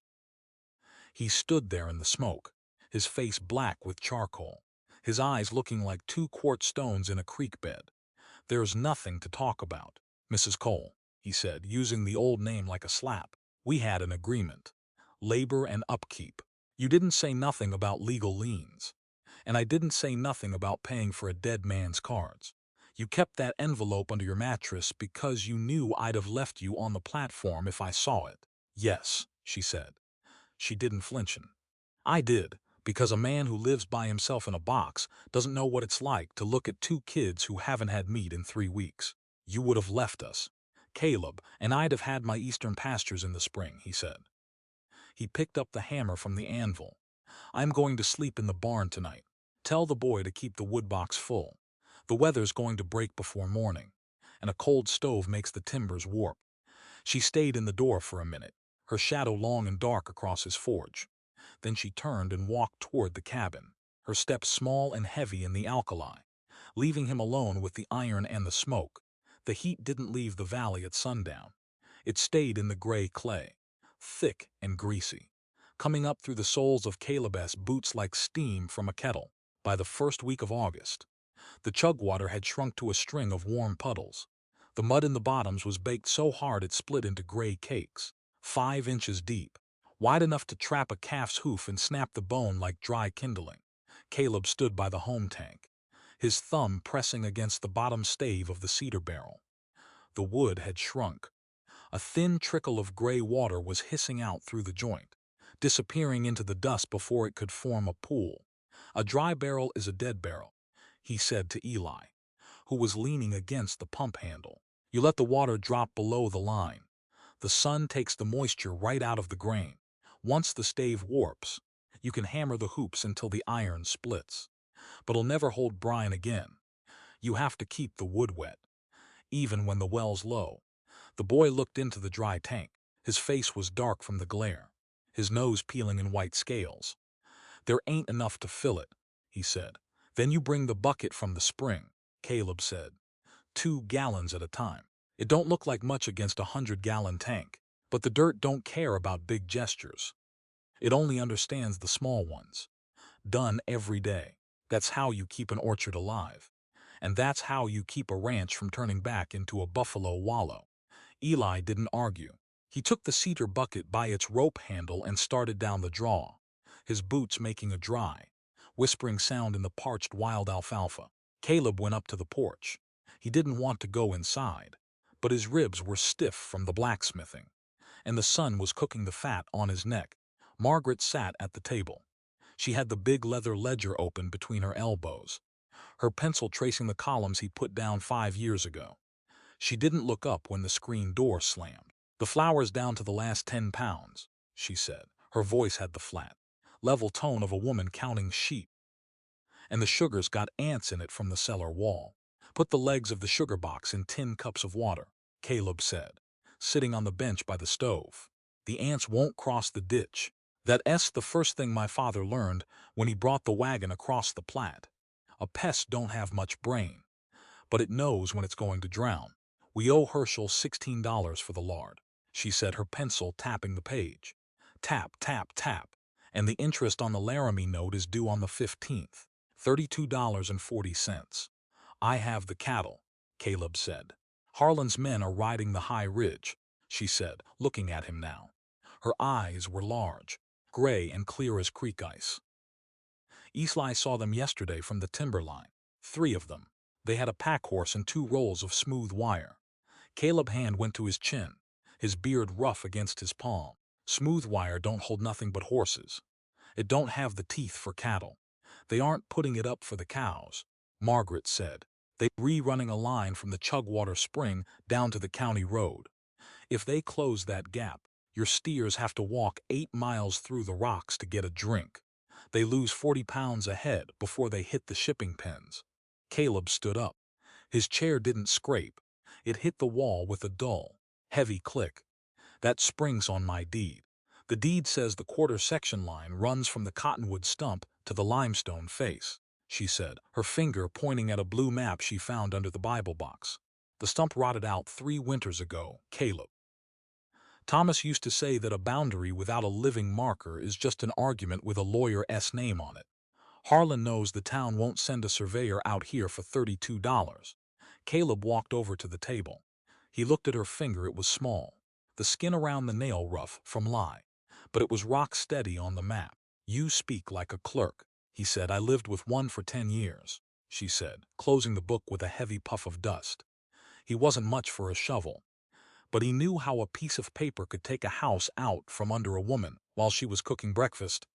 He stood there in the smoke, his face black with charcoal, his eyes looking like 2 quart stones in a creek bed. There's nothing to talk about, Mrs. Cole, he said, using the old name like a slap. We had an agreement. Labor and upkeep. You didn't say nothing about legal liens. And I didn't say nothing about paying for a dead man's cards. You kept that envelope under your mattress because you knew I'd have left you on the platform if I saw it. Yes, she said. She didn't flinch. I did, because a man who lives by himself in a box doesn't know what it's like to look at 2 kids who haven't had meat in 3 weeks. You would have left us, Caleb, and I'd have had my eastern pastures in the spring, he said. He picked up the hammer from the anvil. I'm going to sleep in the barn tonight. Tell the boy to keep the woodbox full. The weather's going to break before morning, and a cold stove makes the timbers warp. She stayed in the door for a minute, her shadow long and dark across his forge. Then she turned and walked toward the cabin, her steps small and heavy in the alkali, leaving him alone with the iron and the smoke. The heat didn't leave the valley at sundown. It stayed in the gray clay, thick and greasy, coming up through the soles of Caleb's boots like steam from a kettle. By the first week of August, the chug water had shrunk to a string of warm puddles. The mud in the bottoms was baked so hard it split into gray cakes, 5 inches deep, wide enough to trap a calf's hoof and snap the bone like dry kindling. Caleb stood by the home tank, his thumb pressing against the bottom stave of the cedar barrel. The wood had shrunk. A thin trickle of gray water was hissing out through the joint, disappearing into the dust before it could form a pool. A dry barrel is a dead barrel, he said to Eli, who was leaning against the pump handle. You let the water drop below the line. The sun takes the moisture right out of the grain. Once the stave warps, you can hammer the hoops until the iron splits. But it'll never hold brine again. You have to keep the wood wet, even when the well's low. The boy looked into the dry tank. His face was dark from the glare, his nose peeling in white scales. There ain't enough to fill it, he said. Then you bring the bucket from the spring, Caleb said. 2 gallons at a time. It don't look like much against a 100-gallon tank, but the dirt don't care about big gestures. It only understands the small ones. Done every day. That's how you keep an orchard alive. And that's how you keep a ranch from turning back into a buffalo wallow. Eli didn't argue. He took the cedar bucket by its rope handle and started down the draw, his boots making a dry, whispering sound in the parched wild alfalfa. Caleb went up to the porch. He didn't want to go inside, but his ribs were stiff from the blacksmithing, and the sun was cooking the fat on his neck. Margaret sat at the table. She had the big leather ledger open between her elbows, her pencil tracing the columns he put down 5 years ago. She didn't look up when the screen door slammed. The flour's down to the last 10 pounds, she said. Her voice had the flat, level tone of a woman counting sheep. And the sugar's got ants in it from the cellar wall. Put the legs of the sugar box in tin cups of water, Caleb said, sitting on the bench by the stove. The ants won't cross the ditch. That's the first thing my father learned when he brought the wagon across the Platte. A pest don't have much brain, but it knows when it's going to drown. We owe Herschel $16 for the lard, she said, her pencil tapping the page. Tap, tap, tap. And the interest on the Laramie note is due on the 15th. $32.40. I have the cattle, Caleb said. Harlan's men are riding the high ridge, she said, looking at him now. Her eyes were large, gray and clear as creek ice. Eli saw them yesterday from the timberline. 3 of them. They had a pack horse and 2 rolls of smooth wire. Caleb's hand went to his chin, his beard rough against his palm. Smooth wire don't hold nothing but horses. It don't have the teeth for cattle. They aren't putting it up for the cows, Margaret said. They're rerunning a line from the Chugwater Spring down to the county road. If they close that gap, your steers have to walk 8 miles through the rocks to get a drink. They lose 40 pounds a head before they hit the shipping pens. Caleb stood up. His chair didn't scrape. It hit the wall with a dull, heavy click. That spring's on my deed. The deed says the quarter section line runs from the cottonwood stump to the limestone face. she said, her finger pointing at a blue map she found under the Bible box. The stump rotted out 3 winters ago, Caleb. Thomas used to say that a boundary without a living marker is just an argument with a lawyer's name on it. Harlan knows the town won't send a surveyor out here for $32. Caleb walked over to the table. He looked at her finger. It was small, the skin around the nail rough from lye, but it was rock steady on the map. You speak like a clerk, he said. I lived with one for 10 years, she said, closing the book with a heavy puff of dust. He wasn't much for a shovel, but he knew how a piece of paper could take a house out from under a woman while she was cooking breakfast.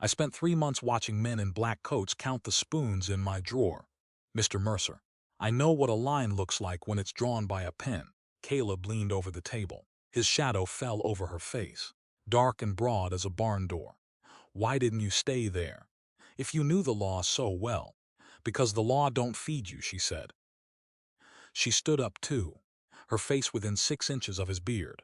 I spent 3 months watching men in black coats count the spoons in my drawer, Mr. Mercer. I know what a line looks like when it's drawn by a pen. Caleb leaned over the table. His shadow fell over her face, dark and broad as a barn door. Why didn't you stay there? If you knew the law so well. Because the law don't feed you, she said. She stood up too, her face within 6 inches of his beard.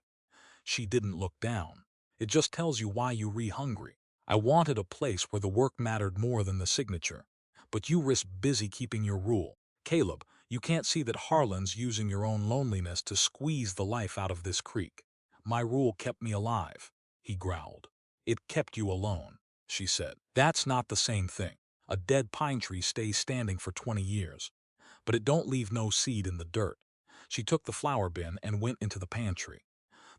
She didn't look down. It just tells you why you hungry. I wanted a place where the work mattered more than the signature. But you risk busy keeping your rule. Caleb, you can't see that Harlan's using your own loneliness to squeeze the life out of this creek. My rule kept me alive, he growled. It kept you alone, she said. That's not the same thing. A dead pine tree stays standing for 20 years, but it don't leave no seed in the dirt. She took the flour bin and went into the pantry,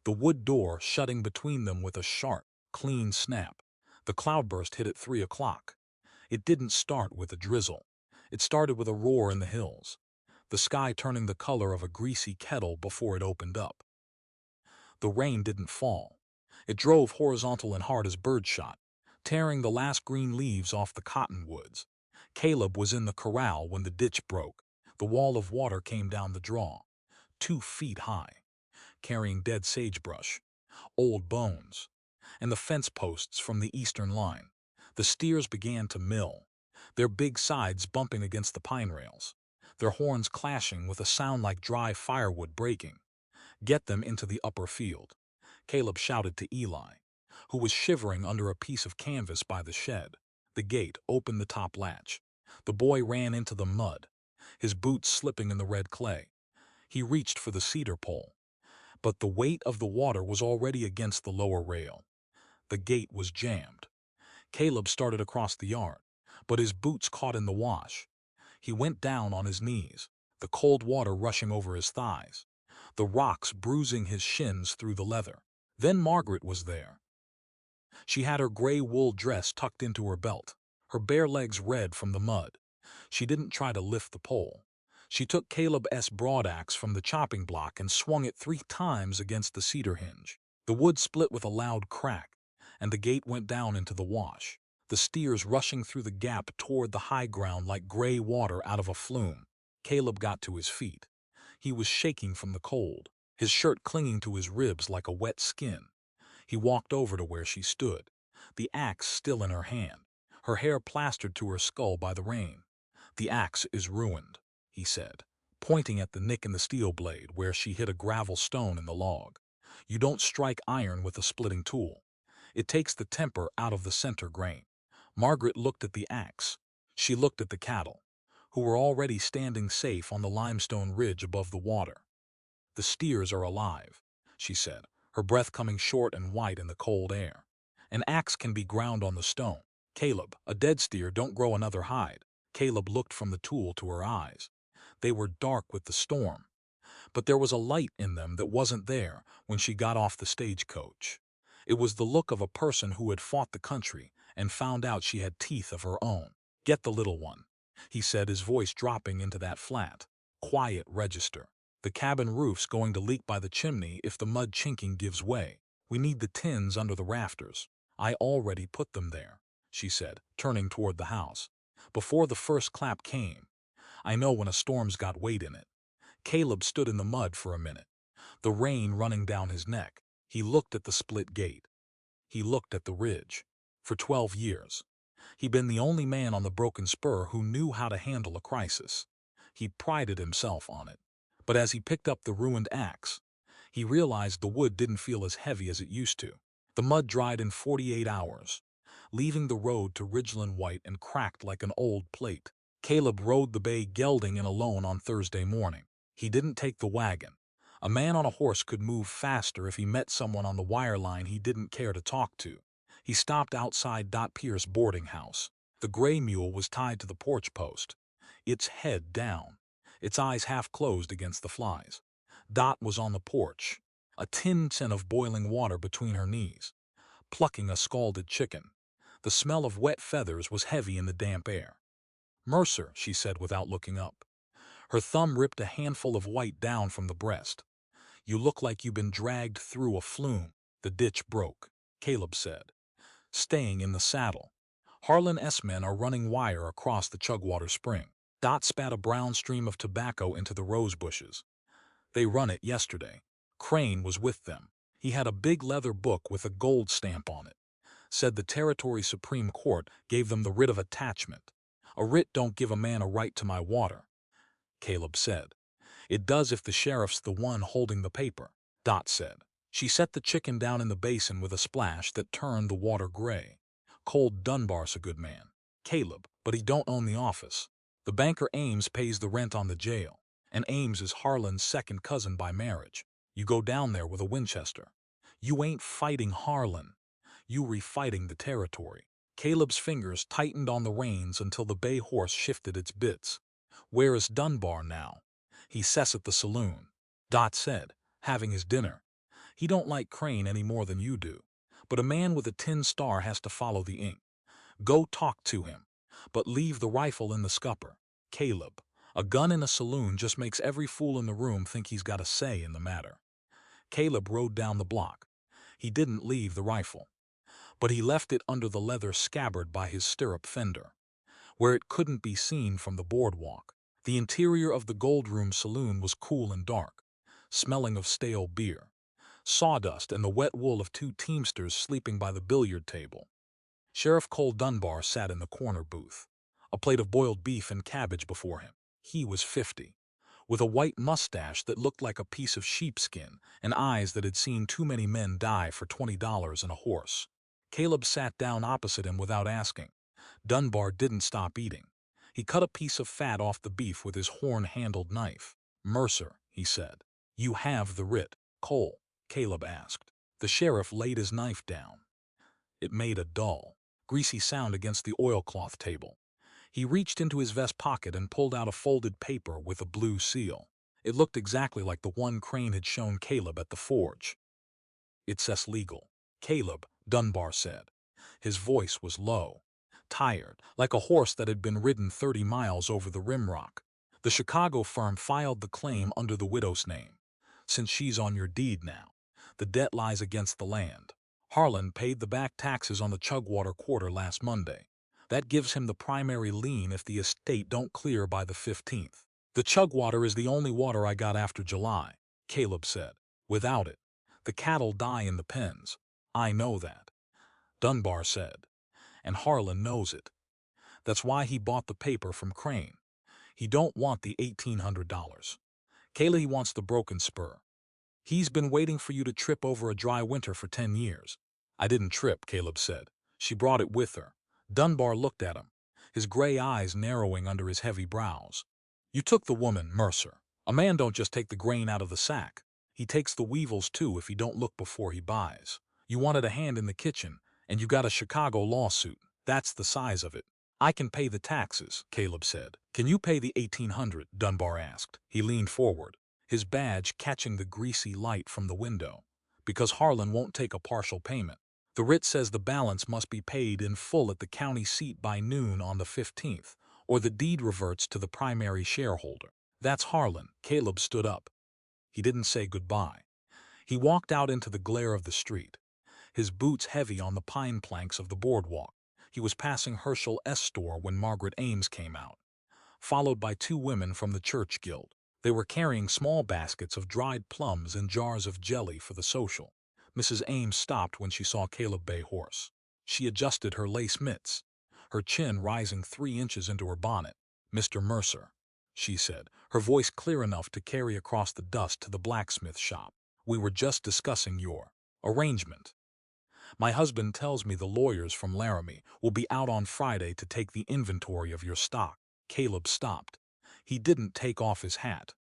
the wood door shutting between them with a sharp, clean snap. The cloudburst hit at 3 o'clock. It didn't start with a drizzle. It started with a roar in the hills, the sky turning the color of a greasy kettle before it opened up. The rain didn't fall. It drove horizontal and hard as birdshot, tearing the last green leaves off the cottonwoods. Caleb was in the corral when the ditch broke. The wall of water came down the draw, 2 feet high, carrying dead sagebrush, old bones, and the fence posts from the eastern line. The steers began to mill, their big sides bumping against the pine rails, their horns clashing with a sound like dry firewood breaking. Get them into the upper field, Caleb shouted to Eli, who was shivering under a piece of canvas by the shed. The gate opened the top latch. The boy ran into the mud, his boots slipping in the red clay. He reached for the cedar pole, but the weight of the water was already against the lower rail. The gate was jammed. Caleb started across the yard, but his boots caught in the wash. He went down on his knees, the cold water rushing over his thighs, the rocks bruising his shins through the leather. Then Margaret was there. She had her gray wool dress tucked into her belt, her bare legs red from the mud. She didn't try to lift the pole. She took Caleb's broadaxe from the chopping block and swung it 3 times against the cedar hinge. The wood split with a loud crack, and the gate went down into the wash, the steers rushing through the gap toward the high ground like gray water out of a flume. Caleb got to his feet. He was shaking from the cold, his shirt clinging to his ribs like a wet skin. He walked over to where she stood, the axe still in her hand, her hair plastered to her skull by the rain. The axe is ruined, he said, pointing at the nick in the steel blade where she hit a gravel stone in the log. You don't strike iron with a splitting tool. It takes the temper out of the center grain. Margaret looked at the axe. She looked at the cattle, who were already standing safe on the limestone ridge above the water. The steers are alive, she said, her breath coming short and white in the cold air. An axe can be ground on the stone. Caleb, a dead steer don't grow another hide. Caleb looked from the tool to her eyes. They were dark with the storm, but there was a light in them that wasn't there when she got off the stagecoach. It was the look of a person who had fought the country and found out she had teeth of her own. Get the little one, he said, his voice dropping into that flat, quiet register. The cabin roof's going to leak by the chimney if the mud chinking gives way. We need the tins under the rafters. I already put them there, she said, turning toward the house. Before the first clap came. I know when a storm's got weight in it. Caleb stood in the mud for a minute, the rain running down his neck. He looked at the split gate. He looked at the ridge. For 12 years, he'd been the only man on the broken spur who knew how to handle a crisis. He prided himself on it. But as he picked up the ruined axe, he realized the wood didn't feel as heavy as it used to. The mud dried in 48 hours. leaving the road to Ridgeland white and cracked like an old plate. Caleb rode the bay gelding in alone on Thursday morning. He didn't take the wagon. A man on a horse could move faster if he met someone on the wire line he didn't care to talk to. He stopped outside Pierce boarding house. The gray mule was tied to the porch post, its head down, its eyes half closed against the flies. Dot was on the porch, a tin tin of boiling water between her knees, plucking a scalded chicken. The smell of wet feathers was heavy in the damp air. "Mercer," she said without looking up. Her thumb ripped a handful of white down from the breast. "You look like you've been dragged through a flume." "The ditch broke," Caleb said, staying in the saddle. "Harlan S. men are running wire across the Chugwater Spring." Dot spat a brown stream of tobacco into the rose bushes. "They run it yesterday. Crane was with them. He had a big leather book with a gold stamp on it. Said the Territory Supreme Court gave them the writ of attachment." "A writ don't give a man a right to my water," Caleb said. "It does if the sheriff's the one holding the paper," Dot said. She set the chicken down in the basin with a splash that turned the water gray. "Cold Dunbar's a good man, Caleb, but he don't own the office. The banker Ames pays the rent on the jail, and Ames is Harlan's second cousin by marriage. You go down there with a Winchester. You ain't fighting Harlan. You refighting the territory." Caleb's fingers tightened on the reins until the bay horse shifted its bits. "Where is Dunbar now?" "He says at the saloon," Dot said, "having his dinner. He don't like Crane any more than you do. But a man with a tin star has to follow the ink. Go talk to him. But leave the rifle in the scupper, Caleb. A gun in a saloon just makes every fool in the room think he's got a say in the matter." Caleb rode down the block. He didn't leave the rifle, but he left it under the leather scabbard by his stirrup fender, where it couldn't be seen from the boardwalk. The interior of the Gold Room saloon was cool and dark, smelling of stale beer, sawdust, and the wet wool of two teamsters sleeping by the billiard table. Sheriff Cole Dunbar sat in the corner booth, a plate of boiled beef and cabbage before him. He was 50, with a white mustache that looked like a piece of sheepskin and eyes that had seen too many men die for $20 and a horse. Caleb sat down opposite him without asking. Dunbar didn't stop eating. He cut a piece of fat off the beef with his horn-handled knife. "Mercer," he said, "you have the writ." "Cole?" Caleb asked. The sheriff laid his knife down. It made a dull, greasy sound against the oilcloth table. He reached into his vest pocket and pulled out a folded paper with a blue seal. It looked exactly like the one Crane had shown Caleb at the forge. "It says legal, Caleb," Dunbar said. His voice was low, tired, like a horse that had been ridden 30 miles over the rimrock. "The Chicago firm filed the claim under the widow's name. Since she's on your deed now, the debt lies against the land. Harlan paid the back taxes on the Chugwater quarter last Monday. That gives him the primary lien if the estate don't clear by the 15th. The Chugwater is the only water I got after July," Caleb said. "Without it, the cattle die in the pens. I know that," Dunbar said, "and Harlan knows it. That's why he bought the paper from Crane. He don't want the $1,800. Caleb, he wants the broken spur. He's been waiting for you to trip over a dry winter for 10 years. "I didn't trip," Caleb said. "She brought it with her." Dunbar looked at him, his gray eyes narrowing under his heavy brows. "You took the woman, Mercer. A man don't just take the grain out of the sack. He takes the weevils too if he don't look before he buys. You wanted a hand in the kitchen, and you got a Chicago lawsuit. That's the size of it." "I can pay the taxes," Caleb said. "Can you pay the $1,800? Dunbar asked. He leaned forward, his badge catching the greasy light from the window. "Because Harlan won't take a partial payment. The writ says the balance must be paid in full at the county seat by noon on the 15th, or the deed reverts to the primary shareholder. That's Harlan." Caleb stood up. He didn't say goodbye. He walked out into the glare of the street, his boots heavy on the pine planks of the boardwalk. He was passing Herschel S. store when Margaret Ames came out, followed by two women from the church guild. They were carrying small baskets of dried plums and jars of jelly for the social. Mrs. Ames stopped when she saw Caleb bay horse. She adjusted her lace mitts, her chin rising 3 inches into her bonnet. "Mr. Mercer," she said, her voice clear enough to carry across the dust to the blacksmith shop. "We were just discussing your arrangement." My husband tells me the lawyers from Laramie will be out on Friday to take the inventory of your stock. Caleb stopped. He didn't take off his hat.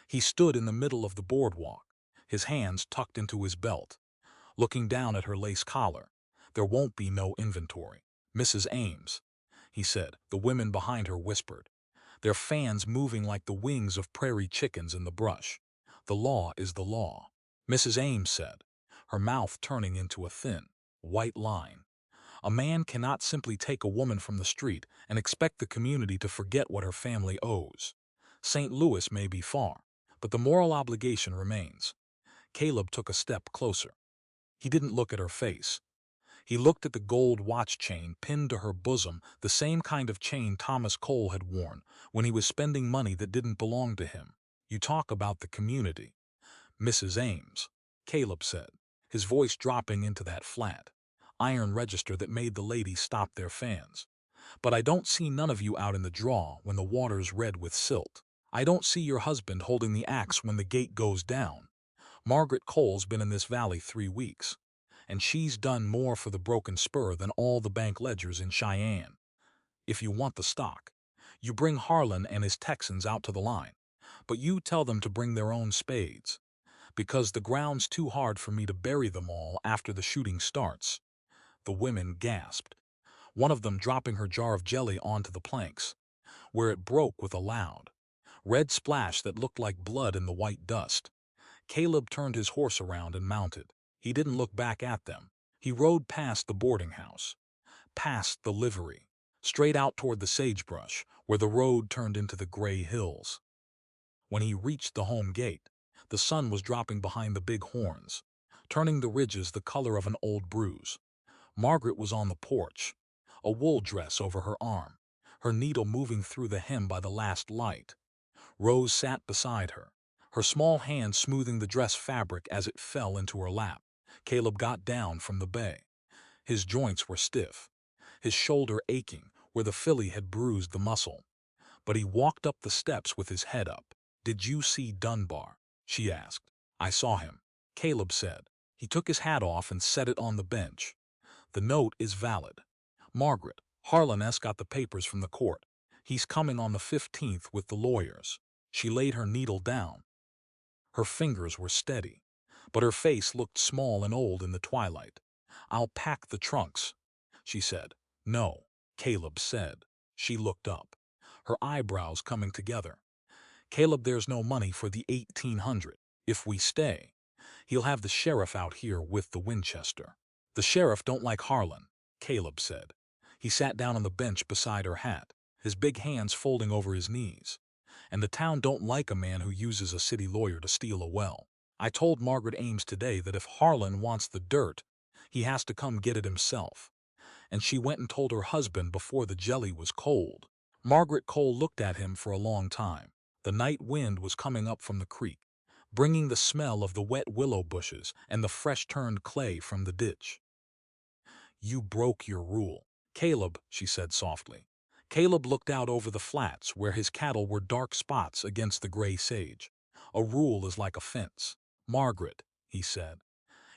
He stood in the middle of the boardwalk, his hands tucked into his belt, looking down at her lace collar. There won't be no inventory. Mrs. Ames, he said. The women behind her whispered, their fans moving like the wings of prairie chickens in the brush. The law is the law, Mrs. Ames said, her mouth turning into a thin, white line. A man cannot simply take a woman from the street and expect the community to forget what her family owes. St. Louis may be far, but the moral obligation remains. Caleb took a step closer. He didn't look at her face. He looked at the gold watch chain pinned to her bosom, the same kind of chain Thomas Cole had worn when he was spending money that didn't belong to him. You talk about the community, Mrs. Ames, Caleb said, his voice dropping into that flat, iron register that made the ladies stop their fans. But I don't see none of you out in the draw when the water's red with silt. I don't see your husband holding the axe when the gate goes down. Margaret Cole's been in this valley 3 weeks, and she's done more for the Broken Spur than all the bank ledgers in Cheyenne. If you want the stock, you bring Harlan and his Texans out to the line, but you tell them to bring their own spades, because the ground's too hard for me to bury them all after the shooting starts. The women gasped, one of them dropping her jar of jelly onto the planks, where it broke with a loud, red splash that looked like blood in the white dust. Caleb turned his horse around and mounted. He didn't look back at them. He rode past the boarding house, past the livery, straight out toward the sagebrush, where the road turned into the gray hills. When he reached the home gate, the sun was dropping behind the big horns, turning the ridges the color of an old bruise. Margaret was on the porch, a wool dress over her arm, her needle moving through the hem by the last light. Rose sat beside her, her small hand smoothing the dress fabric as it fell into her lap. Caleb got down from the bay. His joints were stiff, his shoulder aching where the filly had bruised the muscle. But he walked up the steps with his head up. "Did you see Dunbar?" she asked. "I saw him," Caleb said. He took his hat off and set it on the bench. "The note is valid. Margaret, Harlan S. got the papers from the court. He's coming on the 15th with the lawyers." She laid her needle down. Her fingers were steady, but her face looked small and old in the twilight. "I'll pack the trunks," she said. "No," Caleb said. She looked up, her eyebrows coming together. "Caleb, there's no money for the 1800. If we stay, he'll have the sheriff out here with the Winchester." "The sheriff don't like Harlan," Caleb said. He sat down on the bench beside her hat, his big hands folding over his knees. "And the town don't like a man who uses a city lawyer to steal a well. I told Margaret Ames today that if Harlan wants the dirt, he has to come get it himself. And she went and told her husband before the jelly was cold." Margaret Cole looked at him for a long time. The night wind was coming up from the creek, bringing the smell of the wet willow bushes and the fresh-turned clay from the ditch. "You broke your rule, Caleb," she said softly. Caleb looked out over the flats where his cattle were dark spots against the gray sage. "A rule is like a fence, Margaret," he said.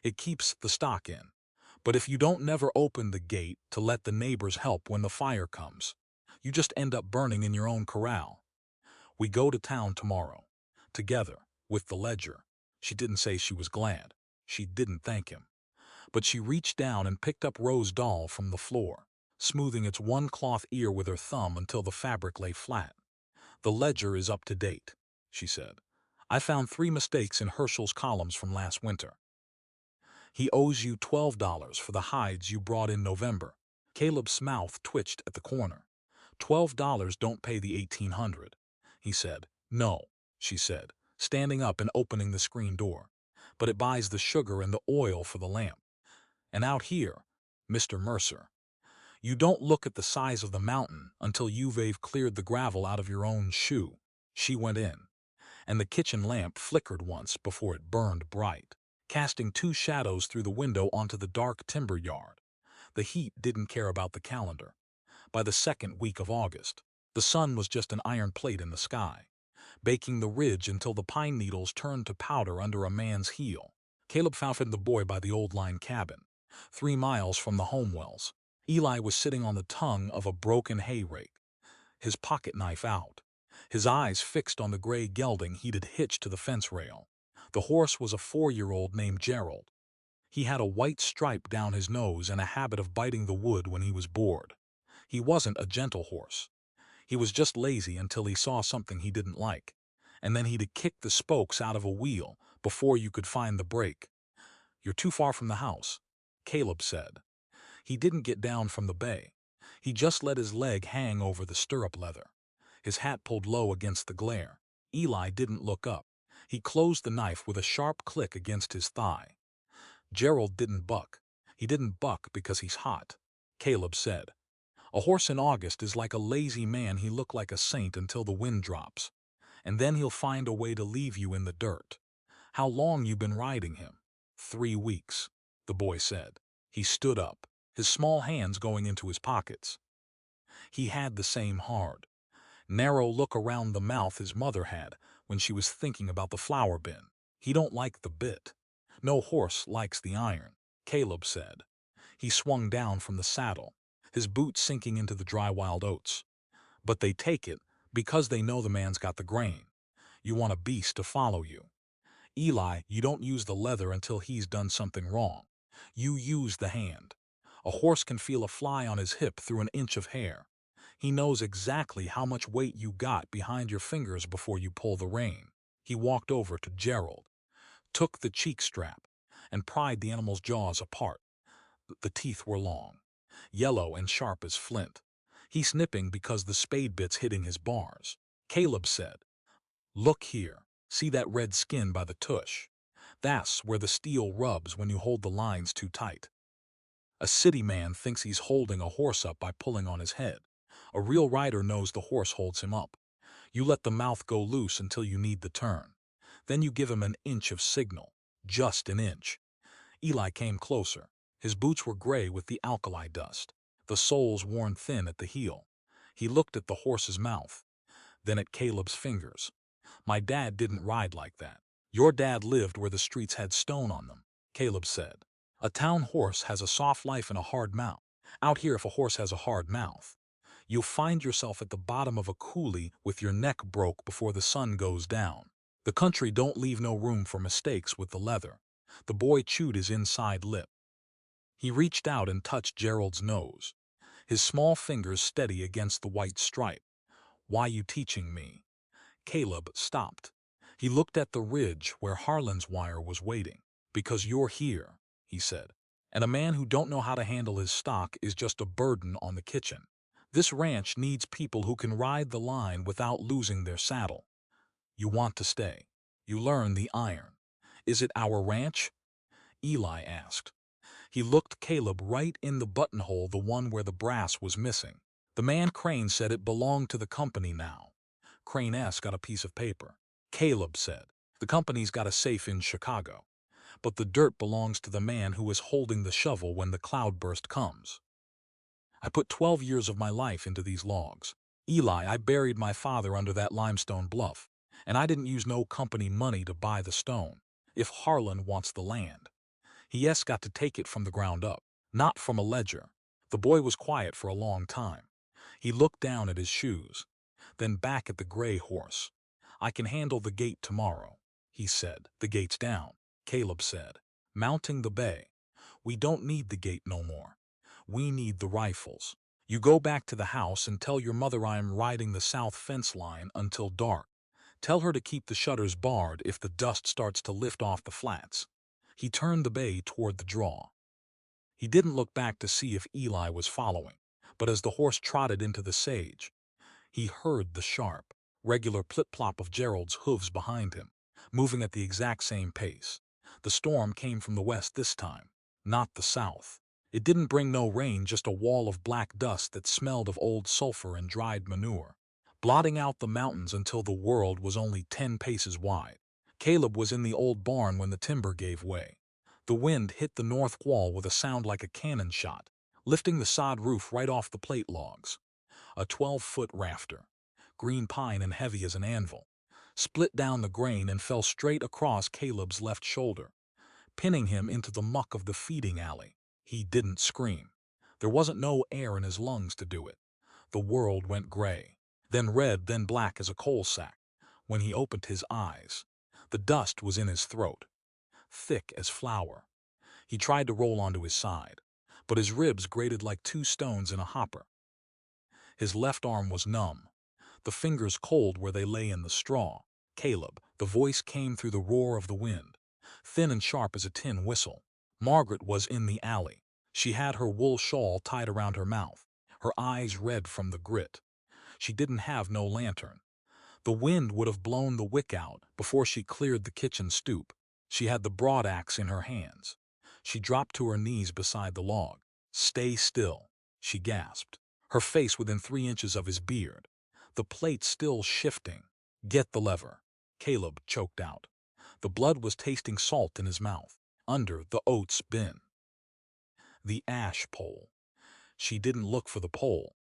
"It keeps the stock in. But if you don't never open the gate to let the neighbors help when the fire comes, you just end up burning in your own corral. We go to town tomorrow, together, with the ledger." She didn't say she was glad. She didn't thank him. But she reached down and picked up Rose's doll from the floor, smoothing its one cloth ear with her thumb until the fabric lay flat. "The ledger is up to date," she said. "I found 3 mistakes in Herschel's columns from last winter. He owes you $12 for the hides you brought in November." Caleb's mouth twitched at the corner. $12 don't pay the 1800, he said. "No," she said, standing up and opening the screen door. "But it buys the sugar and the oil for the lamp. And out here, Mr. Mercer, you don't look at the size of the mountain until you've cleared the gravel out of your own shoe." She went in, and the kitchen lamp flickered once before it burned bright, casting 2 shadows through the window onto the dark timber yard. The heat didn't care about the calendar. By the 2nd week of August, the sun was just an iron plate in the sky, baking the ridge until the pine needles turned to powder under a man's heel. Caleb found the boy by the old line cabin. 3 miles from the home wells. Eli was sitting on the tongue of a broken hay rake, his pocket knife out, his eyes fixed on the gray gelding he'd hitched to the fence rail. The horse was a 4-year-old named Gerald. He had a white stripe down his nose and a habit of biting the wood when he was bored. He wasn't a gentle horse. He was just lazy until he saw something he didn't like, and then he'd kick the spokes out of a wheel before you could find the brake. "You're too far from the house," Caleb said. He didn't get down from the bay. He just let his leg hang over the stirrup leather, his hat pulled low against the glare. Eli didn't look up. He closed the knife with a sharp click against his thigh. Gerald didn't buck. He didn't buck because he's hot, Caleb said. "A horse in August is like a lazy man. He look like a saint until the wind drops, and then he'll find a way to leave you in the dirt." "How long you been riding him?" 3 weeks, the boy said. He stood up, his small hands going into his pockets. He had the same hard, narrow look around the mouth his mother had when she was thinking about the flour bin. "He don't like the bit." "No horse likes the iron," Caleb said. He swung down from the saddle, his boots sinking into the dry wild oats. "But they take it because they know the man's got the grain. You want a beast to follow you. Eli, you don't use the leather until he's done something wrong. You use the hand. A horse can feel a fly on his hip through an inch of hair. He knows exactly how much weight you got behind your fingers before you pull the rein." He walked over to Gerald, took the cheek strap, and pried the animal's jaws apart. The teeth were long, yellow and sharp as flint. "He's nipping because the spade bit's hitting his bars," Caleb said. "Look here, see that red skin by the tush? That's where the steel rubs when you hold the lines too tight. A city man thinks he's holding a horse up by pulling on his head. A real rider knows the horse holds him up. You let the mouth go loose until you need the turn. Then you give him an inch of signal, just an inch." Eli came closer. His boots were gray with the alkali dust, the soles worn thin at the heel. He looked at the horse's mouth, then at Caleb's fingers. "My dad didn't ride like that." "Your dad lived where the streets had stone on them," Caleb said. "A town horse has a soft life and a hard mouth. Out here, if a horse has a hard mouth, you'll find yourself at the bottom of a coulee with your neck broke before the sun goes down. The country don't leave no room for mistakes with the leather." The boy chewed his inside lip. He reached out and touched Gerald's nose, his small fingers steady against the white stripe. "Why you teaching me?" Caleb stopped. He looked at the ridge where Harlan's wire was waiting. "Because you're here," he said. "And a man who don't know how to handle his stock is just a burden on the kitchen. This ranch needs people who can ride the line without losing their saddle. You want to stay. You learn the iron." "Is it our ranch?" Eli asked. He looked Caleb right in the buttonhole, the one where the brass was missing. "The man Crane said it belonged to the company now." "Crane S. got a piece of paper," Caleb said. "The company's got a safe in Chicago. But the dirt belongs to the man who is holding the shovel when the cloudburst comes. I put 12 years of my life into these logs. Eli, I buried my father under that limestone bluff, and I didn't use no company money to buy the stone. If Harlan wants the land, he has got to take it from the ground up, not from a ledger." The boy was quiet for a long time. He looked down at his shoes, then back at the gray horse. "I can handle the gate tomorrow," he said. "The gate's down," Caleb said, mounting the bay. "We don't need the gate no more. We need the rifles. You go back to the house and tell your mother I am riding the south fence line until dark. Tell her to keep the shutters barred if the dust starts to lift off the flats." He turned the bay toward the draw. He didn't look back to see if Eli was following, but as the horse trotted into the sage, he heard the sharp, regular plip-plop of Gerald's hooves behind him, moving at the exact same pace. The storm came from the west this time, not the south. It didn't bring no rain, just a wall of black dust that smelled of old sulfur and dried manure, blotting out the mountains until the world was only 10 paces wide. Caleb was in the old barn when the timber gave way. The wind hit the north wall with a sound like a cannon shot, lifting the sod roof right off the plate logs. A 12-foot rafter, green pine and heavy as an anvil, split down the grain and fell straight across Caleb's left shoulder, pinning him into the muck of the feeding alley. He didn't scream. There wasn't no air in his lungs to do it. The world went gray, then red, then black as a coal sack. When he opened his eyes, the dust was in his throat, thick as flour. He tried to roll onto his side, but his ribs grated like two stones in a hopper. His left arm was numb, the fingers cold where they lay in the straw. Caleb, the voice came through the roar of the wind, thin and sharp as a tin whistle. Margaret was in the alley. She had her wool shawl tied around her mouth, her eyes red from the grit. She didn't have no lantern. The wind would have blown the wick out before she cleared the kitchen stoop. She had the broadaxe in her hands. She dropped to her knees beside the log. "Stay still," she gasped, her face within 3 inches of his beard, the plate still shifting. "Get the lever," Caleb choked out. The blood was tasting salt in his mouth. Under the oats bin. The ash pole. She didn't look for the pole.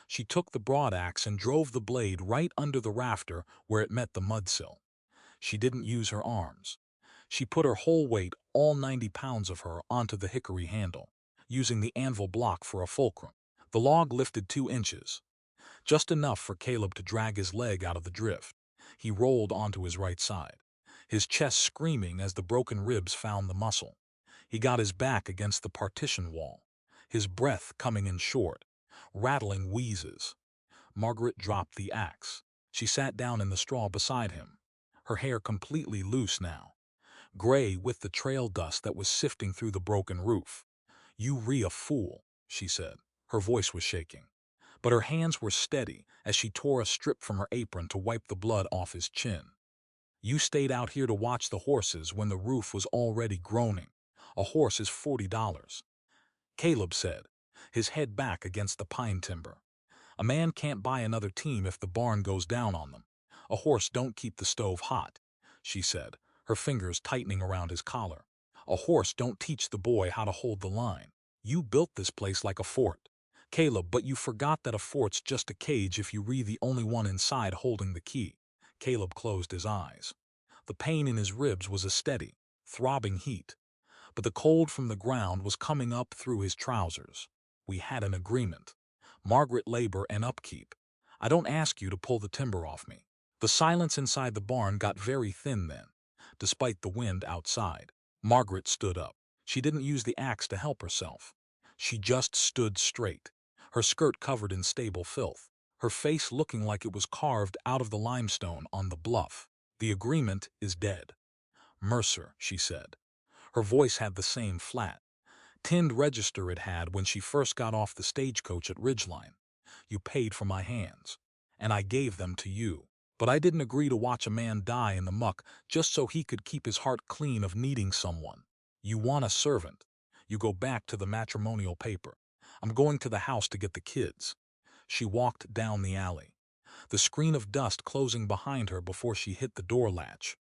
She took the broadaxe and drove the blade right under the rafter where it met the mudsill. She didn't use her arms. She put her whole weight, all 90 pounds of her, onto the hickory handle, using the anvil block for a fulcrum. The log lifted 2 inches, just enough for Caleb to drag his leg out of the drift. He rolled onto his right side, his chest screaming as the broken ribs found the muscle. He got his back against the partition wall, his breath coming in short, rattling wheezes. Margaret dropped the axe. She sat down in the straw beside him, her hair completely loose now, gray with the trail dust that was sifting through the broken roof. "You a fool," she said. Her voice was shaking, but her hands were steady as she tore a strip from her apron to wipe the blood off his chin. "You stayed out here to watch the horses when the roof was already groaning. A horse is $40. Caleb said, his head back against the pine timber. "A man can't buy another team if the barn goes down on them. A horse don't keep the stove hot," she said, her fingers tightening around his collar. "A horse don't teach the boy how to hold the line. You built this place like a fort, Caleb, but you forgot that a fort's just a cage if you the only one inside holding the key." Caleb closed his eyes. The pain in his ribs was a steady, throbbing heat, but the cold from the ground was coming up through his trousers. "We had an agreement. Margaret, labor and upkeep. I don't ask you to pull the timber off me." The silence inside the barn got very thin then, despite the wind outside. Margaret stood up. She didn't use the axe to help herself. She just stood straight, her skirt covered in stable filth, her face looking like it was carved out of the limestone on the bluff. "The agreement is dead. Mercer," she said. Her voice had the same flat, tinned register it had when she first got off the stagecoach at Ridgeline. "You paid for my hands, and I gave them to you. But I didn't agree to watch a man die in the muck just so he could keep his heart clean of needing someone. You want a servant. You go back to the matrimonial paper. I'm going to the house to get the kids." She walked down the alley, the screen of dust closing behind her before she hit the door latch.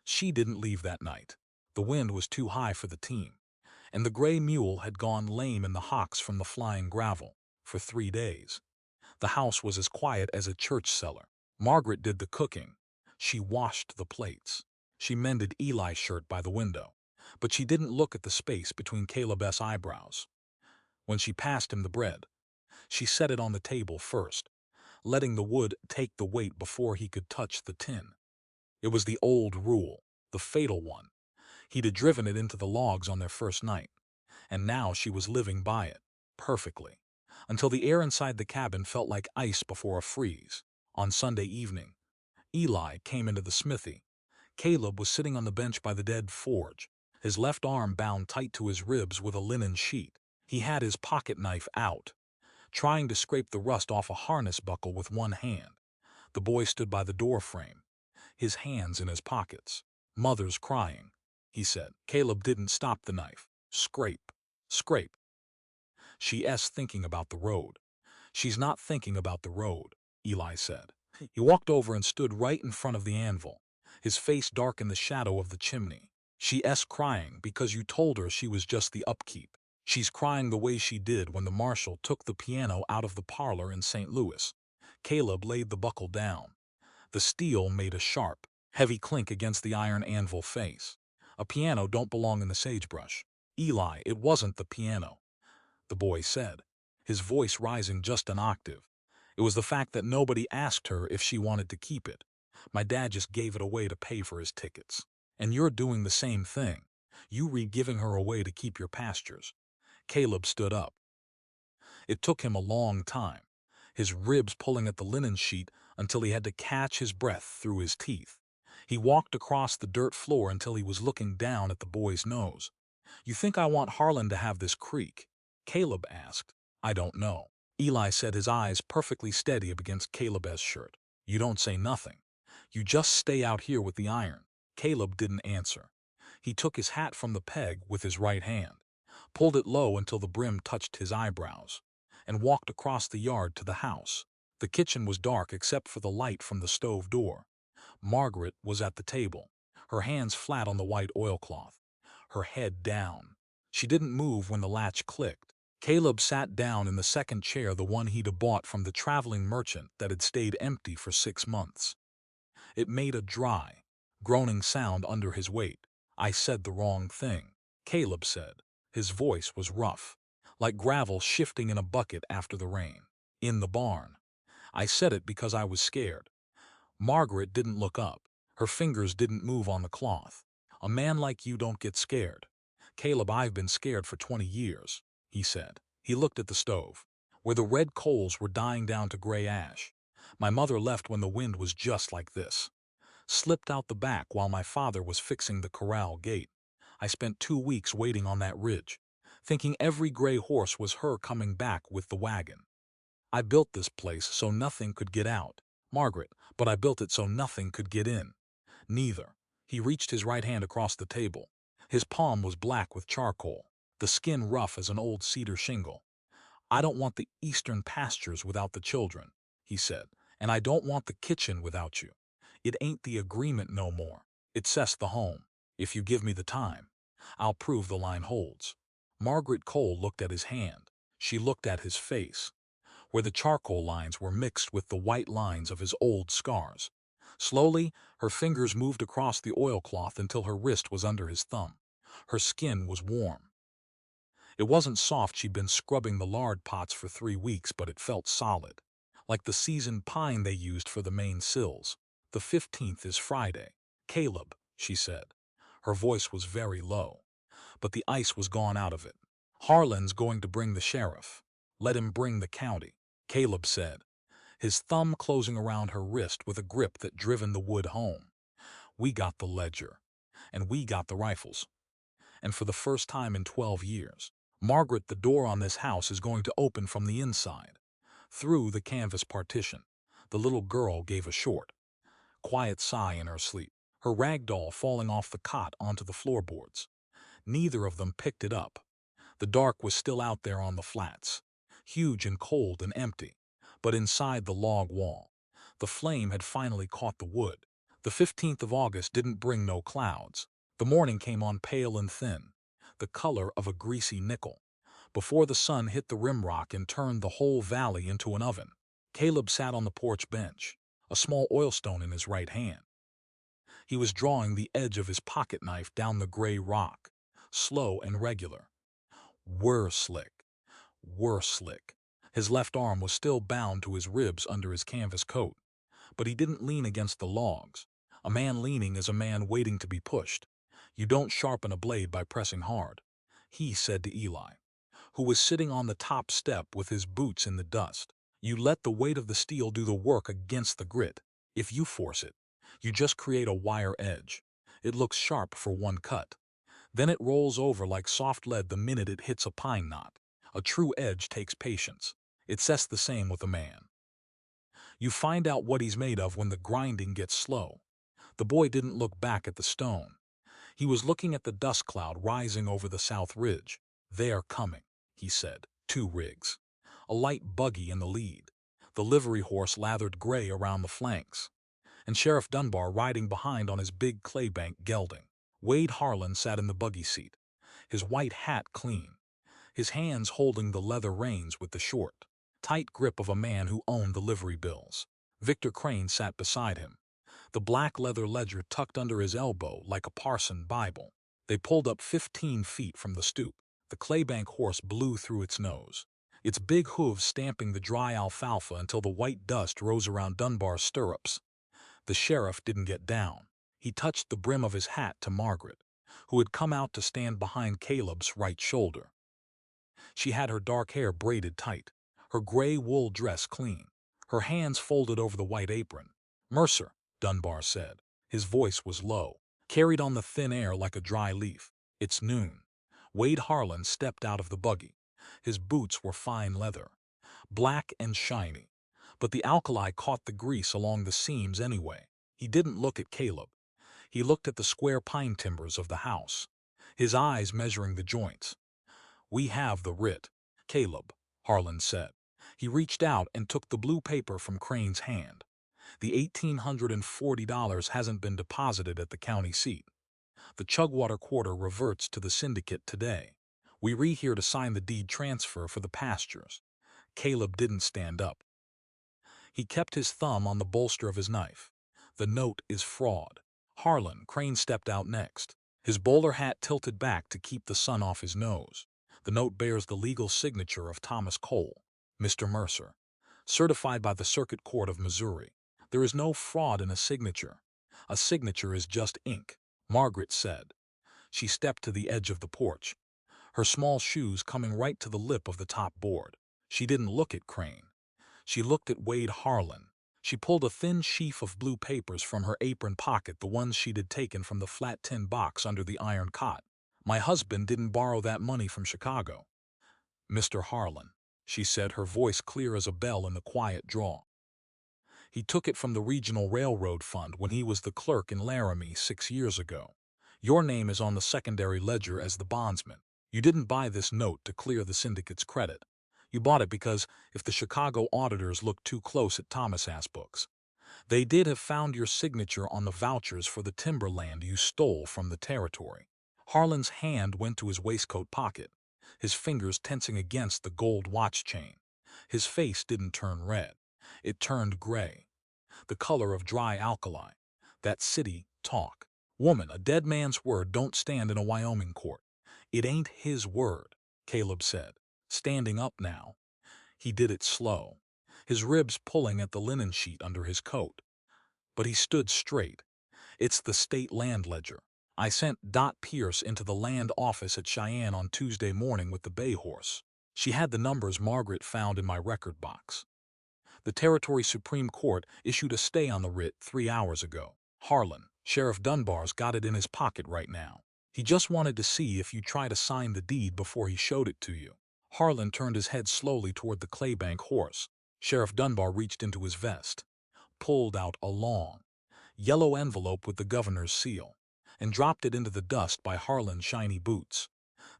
She didn't leave that night. The wind was too high for the team, and the gray mule had gone lame in the hocks from the flying gravel for 3 days. The house was as quiet as a church cellar. Margaret did the cooking. She washed the plates. She mended Eli's shirt by the window, but she didn't look at the space between Caleb's eyebrows. When she passed him the bread, she set it on the table first, letting the wood take the weight before he could touch the tin. It was the old rule, the fatal one. He'd had driven it into the logs on their first night, and now she was living by it, perfectly, until the air inside the cabin felt like ice before a freeze. On Sunday evening, Eli came into the smithy. Caleb was sitting on the bench by the dead forge, his left arm bound tight to his ribs with a linen sheet. He had his pocket knife out, trying to scrape the rust off a harness buckle with one hand. The boy stood by the door frame, his hands in his pockets. "Mother's crying," he said. Caleb didn't stop the knife. Scrape, scrape. "She's thinking about the road." "She's not thinking about the road," Eli said. He walked over and stood right in front of the anvil, his face dark in the shadow of the chimney. "She's crying because you told her she was just the upkeep. She's crying the way she did when the marshal took the piano out of the parlor in St. Louis." Caleb laid the buckle down. The steel made a sharp, heavy clink against the iron anvil face. "A piano don't belong in the sagebrush." "Eli, it wasn't the piano. the boy said, his voice rising just an octave. It was the fact that nobody asked her if she wanted to keep it. My dad just gave it away to pay for his tickets. And you're doing the same thing. You re-giving her away to keep your pastures. Caleb stood up. It took him a long time, his ribs pulling at the linen sheet until he had to catch his breath through his teeth. He walked across the dirt floor until he was looking down at the boy's nose. "You think I want Harlan to have this creek?" Caleb asked. "I don't know." Eli said, his eyes perfectly steady up against Caleb's shirt. "You don't say nothing. You just stay out here with the iron." Caleb didn't answer. He took his hat from the peg with his right hand, pulled it low until the brim touched his eyebrows, and walked across the yard to the house. The kitchen was dark except for the light from the stove door. Margaret was at the table, her hands flat on the white oilcloth, her head down. She didn't move when the latch clicked. Caleb sat down in the second chair, the one he'd bought from the traveling merchant that had stayed empty for 6 months. It made a dry, groaning sound under his weight. "I said the wrong thing," Caleb said. His voice was rough, like gravel shifting in a bucket after the rain. "In the barn. I said it because I was scared." Margaret didn't look up. Her fingers didn't move on the cloth. "A man like you don't get scared." "Caleb, I've been scared for 20 years, he said. He looked at the stove, where the red coals were dying down to gray ash. "My mother left when the wind was just like this. Slipped out the back while my father was fixing the corral gate. I spent 2 weeks waiting on that ridge, thinking every gray horse was her coming back with the wagon. I built this place so nothing could get out, Margaret, but I built it so nothing could get in. Neither." He reached his right hand across the table. His palm was black with charcoal, the skin rough as an old cedar shingle. "I don't want the eastern pastures without the children," he said, "and I don't want the kitchen without you. It ain't the agreement no more. It says the home. If you give me the time, I'll prove the line holds." Margaret Cole looked at his hand. She looked at his face, where the charcoal lines were mixed with the white lines of his old scars. Slowly, her fingers moved across the oilcloth until her wrist was under his thumb. Her skin was warm. It wasn't soft, she'd been scrubbing the lard pots for 3 weeks, but it felt solid, like the seasoned pine they used for the main sills. "The 15th is Friday, Caleb," she said. Her voice was very low, but the ice was gone out of it. "Harlan's going to bring the sheriff. Let him bring the county," Caleb said, his thumb closing around her wrist with a grip that driven the wood home. "We got the ledger, and we got the rifles. And for the first time in 12 years, Margaret, the door on this house is going to open from the inside, through the canvas partition." The little girl gave a short, quiet sigh in her sleep, her rag doll falling off the cot onto the floorboards. Neither of them picked it up. The dark was still out there on the flats, huge and cold and empty, but inside the log wall, the flame had finally caught the wood. The 15th of August didn't bring no clouds. The morning came on pale and thin, the color of a greasy nickel, before the sun hit the rimrock and turned the whole valley into an oven. Caleb sat on the porch bench, a small oilstone in his right hand. He was drawing the edge of his pocket knife down the gray rock, slow and regular. Whir slick, whir slick. His left arm was still bound to his ribs under his canvas coat, but he didn't lean against the logs. A man leaning is a man waiting to be pushed. "You don't sharpen a blade by pressing hard," he said to Eli, who was sitting on the top step with his boots in the dust. "You let the weight of the steel do the work against the grit. If you force it, you just create a wire edge. It looks sharp for one cut. Then it rolls over like soft lead the minute it hits a pine knot. A true edge takes patience. It says the same with a man. You find out what he's made of when the grinding gets slow." The boy didn't look back at the stone. He was looking at the dust cloud rising over the south ridge. "They are coming," he said. 2 rigs. A light buggy in the lead, the livery horse lathered gray around the flanks, and Sheriff Dunbar riding behind on his big claybank gelding. Wade Harlan sat in the buggy seat, his white hat clean, his hands holding the leather reins with the short, tight grip of a man who owned the livery bills. Victor Crane sat beside him, the black leather ledger tucked under his elbow like a parson Bible. They pulled up 15 feet from the stoop. The claybank horse blew through its nose, its big hooves stamping the dry alfalfa until the white dust rose around Dunbar's stirrups. The sheriff didn't get down. He touched the brim of his hat to Margaret, who had come out to stand behind Caleb's right shoulder. She had her dark hair braided tight, her gray wool dress clean, her hands folded over the white apron. "Mercer," Dunbar said. His voice was low, carried on the thin air like a dry leaf. "It's noon." Wade Harlan stepped out of the buggy. His boots were fine leather, black and shiny, but the alkali caught the grease along the seams anyway. He didn't look at Caleb. He looked at the square pine timbers of the house, his eyes measuring the joints. "We have the writ, Caleb," Harlan said. He reached out and took the blue paper from Crane's hand. "The $1,840 hasn't been deposited at the county seat. The Chugwater quarter reverts to the syndicate today. We're here to sign the deed transfer for the pastures." Caleb didn't stand up. He kept his thumb on the bolster of his knife. "The note is fraud." Harlan, Crane stepped out next, his bowler hat tilted back to keep the sun off his nose. "The note bears the legal signature of Thomas Cole, Mr. Mercer, certified by the Circuit Court of Missouri. There is no fraud in a signature. A signature is just ink," Margaret said. She stepped to the edge of the porch, her small shoes coming right to the lip of the top board. She didn't look at Crane. She looked at Wade Harlan. She pulled a thin sheaf of blue papers from her apron pocket, the ones she'd taken from the flat tin box under the iron cot. "My husband didn't borrow that money from Chicago, Mr. Harlan," she said, her voice clear as a bell in the quiet drawl. "He took it from the Regional Railroad Fund when he was the clerk in Laramie 6 years ago. Your name is on the secondary ledger as the bondsman. You didn't buy this note to clear the syndicate's credit. You bought it because if the Chicago auditors looked too close at Thomas' books, they did have found your signature on the vouchers for the timberland you stole from the territory." Harlan's hand went to his waistcoat pocket, his fingers tensing against the gold watch chain. His face didn't turn red. It turned gray, the color of dry alkali. "That city talk. Woman, a dead man's word don't stand in a Wyoming court." "It ain't his word," Caleb said, standing up now. He did it slow, his ribs pulling at the linen sheet under his coat. But he stood straight. "It's the state land ledger. I sent Dot Pierce into the land office at Cheyenne on Tuesday morning with the bay horse. She had the numbers Margaret found in my record box. The Territory Supreme Court issued a stay on the writ 3 hours ago. Harlan, Sheriff Dunbar's got it in his pocket right now. He just wanted to see if you'd try to sign the deed before he showed it to you." Harlan turned his head slowly toward the claybank horse. Sheriff Dunbar reached into his vest, pulled out a long, yellow envelope with the governor's seal, and dropped it into the dust by Harlan's shiny boots.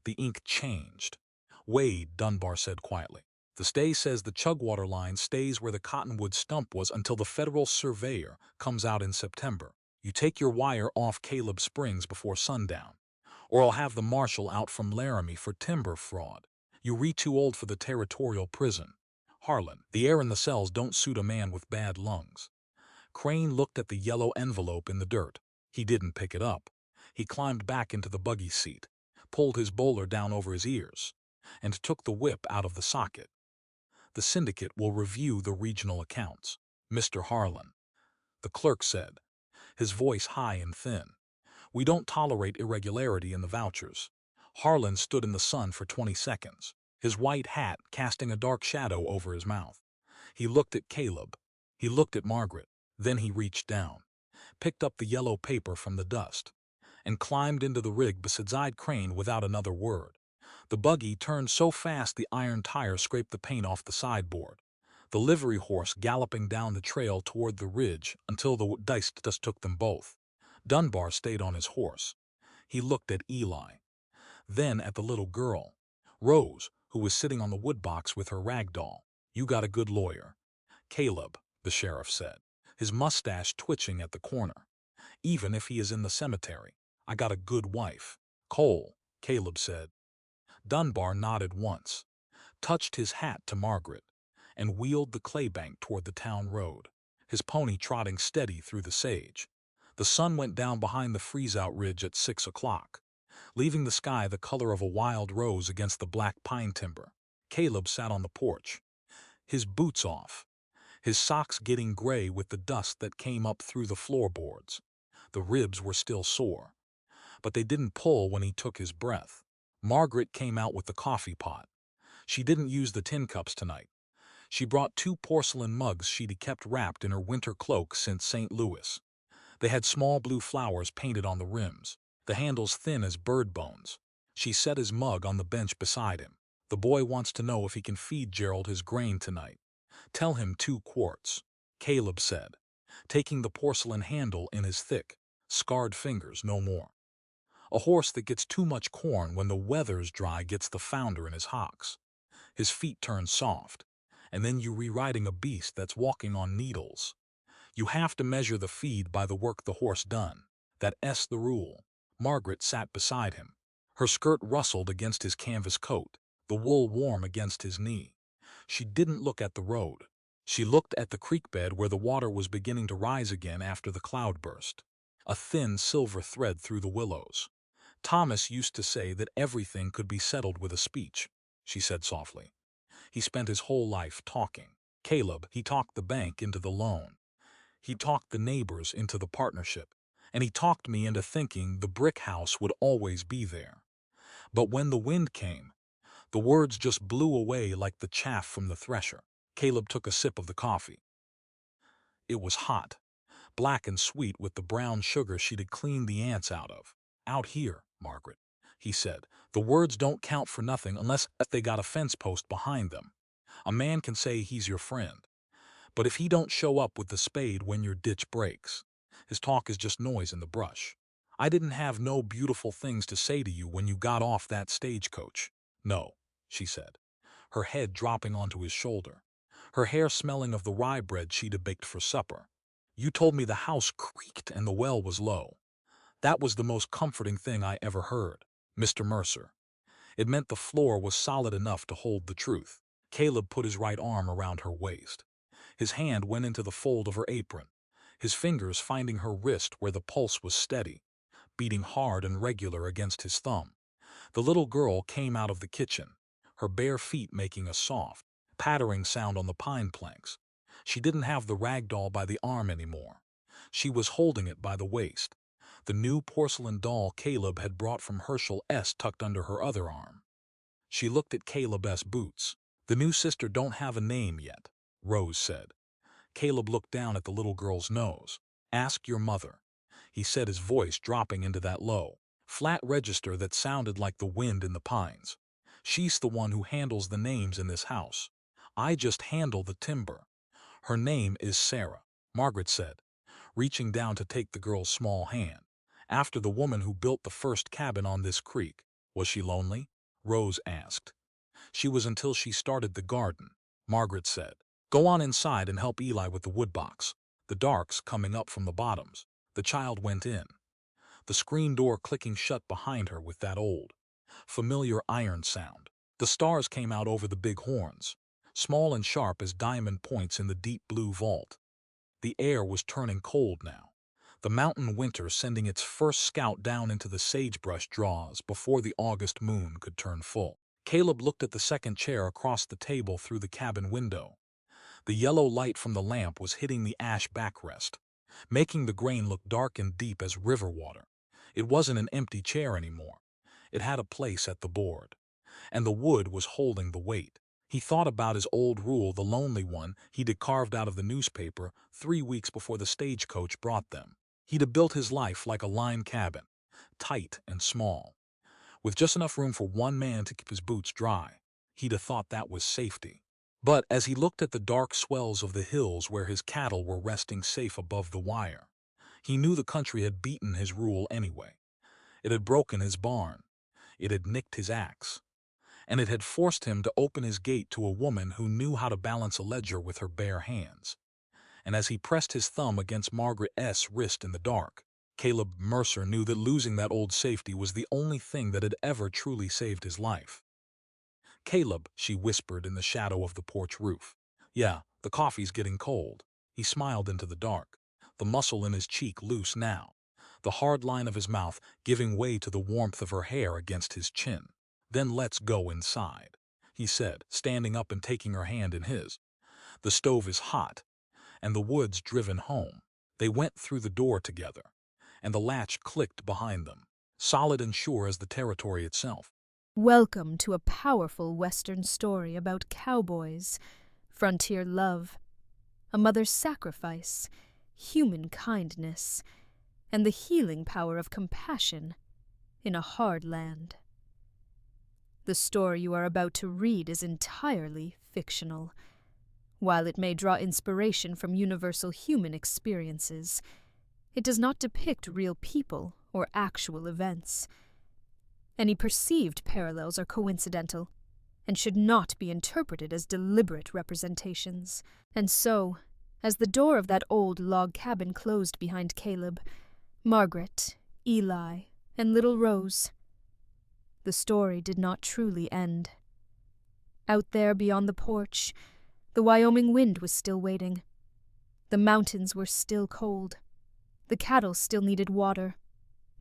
The ink changed. "Wade," Dunbar said quietly, "the stay says the Chugwater line stays where the cottonwood stump was until the federal surveyor comes out in September. You take your wire off Caleb Springs before sundown, or I'll have the marshal out from Laramie for timber fraud. You're too old for the territorial prison. Harlan, the air in the cells don't suit a man with bad lungs." Crane looked at the yellow envelope in the dirt. He didn't pick it up. He climbed back into the buggy seat, pulled his bowler down over his ears, and took the whip out of the socket. "The syndicate will review the regional accounts, Mr. Harlan," the clerk said, his voice high and thin. "We don't tolerate irregularity in the vouchers." Harlan stood in the sun for 20 seconds, his white hat casting a dark shadow over his mouth. He looked at Caleb. He looked at Margaret. Then he reached down, picked up the yellow paper from the dust, and climbed into the rig beside Crane without another word. The buggy turned so fast the iron tire scraped the paint off the sideboard, the livery horse galloping down the trail toward the ridge until the dice dust took them both. Dunbar stayed on his horse. He looked at Eli, then at the little girl, Rose, who was sitting on the woodbox with her rag doll. "You got a good lawyer, Caleb," the sheriff said, his mustache twitching at the corner. "Even if he is in the cemetery. I got a good wife." "Cole," Caleb said. Dunbar nodded once, touched his hat to Margaret, and wheeled the claybank toward the town road, his pony trotting steady through the sage. The sun went down behind the freeze-out ridge at 6 o'clock. leaving the sky the color of a wild rose against the black pine timber. Caleb sat on the porch, his boots off, his socks getting gray with the dust that came up through the floorboards. The ribs were still sore, but they didn't pull when he took his breath. Margaret came out with the coffee pot. She didn't use the tin cups tonight. She brought 2 porcelain mugs she'd kept wrapped in her winter cloak since St. Louis. They had small blue flowers painted on the rims, the handles thin as bird bones. She set his mug on the bench beside him. The boy wants to know if he can feed Gerald his grain tonight. Tell him 2 quarts, Caleb said, taking the porcelain handle in his thick, scarred fingers no more. A horse that gets too much corn when the weather's dry gets the founder in his hocks. His feet turn soft, and then you're riding a beast that's walking on needles. You have to measure the feed by the work the horse done. That's the rule. Margaret sat beside him. Her skirt rustled against his canvas coat, the wool warm against his knee. She didn't look at the road. She looked at the creek bed where the water was beginning to rise again after the cloudburst. A thin silver thread through the willows. Thomas used to say that everything could be settled with a speech, she said softly. He spent his whole life talking. Caleb, he talked the bank into the loan. He talked the neighbors into the partnership. And he talked me into thinking the brick house would always be there. But when the wind came, the words just blew away like the chaff from the thresher. Caleb took a sip of the coffee. It was hot, black and sweet with the brown sugar she'd cleaned the ants out of. Out here, Margaret, he said, the words don't count for nothing unless they got a fence post behind them. A man can say he's your friend, but if he don't show up with the spade when your ditch breaks, his talk is just noise in the brush. I didn't have no beautiful things to say to you when you got off that stagecoach. No, she said, her head dropping onto his shoulder, her hair smelling of the rye bread she'd baked for supper. You told me the house creaked and the well was low. That was the most comforting thing I ever heard, Mr. Mercer. It meant the floor was solid enough to hold the truth. Caleb put his right arm around her waist. His hand went into the fold of her apron, his fingers finding her wrist where the pulse was steady, beating hard and regular against his thumb. The little girl came out of the kitchen, her bare feet making a soft, pattering sound on the pine planks. She didn't have the rag doll by the arm anymore. She was holding it by the waist, the new porcelain doll Caleb had brought from Herschel S. tucked under her other arm. She looked at Caleb S. boots. The new sister don't have a name yet, Rose said. Caleb looked down at the little girl's nose. Ask your mother, he said, his voice dropping into that low, flat register that sounded like the wind in the pines. She's the one who handles the names in this house. I just handle the timber. Her name is Sarah, Margaret said, reaching down to take the girl's small hand. After the woman who built the first cabin on this creek. Was she lonely? Rose asked. She was until she started the garden, Margaret said. Go on inside and help Eli with the woodbox. The dark's coming up from the bottoms. The child went in, the screen door clicking shut behind her with that old, familiar iron sound. The stars came out over the big horns, small and sharp as diamond points in the deep blue vault. The air was turning cold now, the mountain winter sending its first scout down into the sagebrush draws before the August moon could turn full. Caleb looked at the second chair across the table through the cabin window. The yellow light from the lamp was hitting the ash backrest, making the grain look dark and deep as river water. It wasn't an empty chair anymore. It had a place at the board, and the wood was holding the weight. He thought about his old rule, the lonely one he'd carved out of the newspaper 3 weeks before the stagecoach brought them. He'd built his life like a lime cabin, tight and small, with just enough room for one man to keep his boots dry. He'd thought that was safety. But as he looked at the dark swells of the hills where his cattle were resting safe above the wire, he knew the country had beaten his rule anyway. It had broken his barn. It had nicked his axe. And it had forced him to open his gate to a woman who knew how to balance a ledger with her bare hands. And as he pressed his thumb against Margaret S.'s wrist in the dark, Caleb Mercer knew that losing that old safety was the only thing that had ever truly saved his life. Caleb, she whispered in the shadow of the porch roof. Yeah, the coffee's getting cold. He smiled into the dark, the muscle in his cheek loose now, the hard line of his mouth giving way to the warmth of her hair against his chin. "Then let's go inside," he said, standing up and taking her hand in his. "The stove is hot, and the wood's driven home." They went through the door together, and the latch clicked behind them, solid and sure as the territory itself. Welcome to a powerful Western story about cowboys, frontier love, a mother's sacrifice, human kindness, and the healing power of compassion in a hard land. The story you are about to read is entirely fictional. While it may draw inspiration from universal human experiences, it does not depict real people or actual events. Any perceived parallels are coincidental and should not be interpreted as deliberate representations. And so, as the door of that old log cabin closed behind Caleb, Margaret, Eli, and little Rose, the story did not truly end. Out there beyond the porch, the Wyoming wind was still waiting. The mountains were still cold. The cattle still needed water.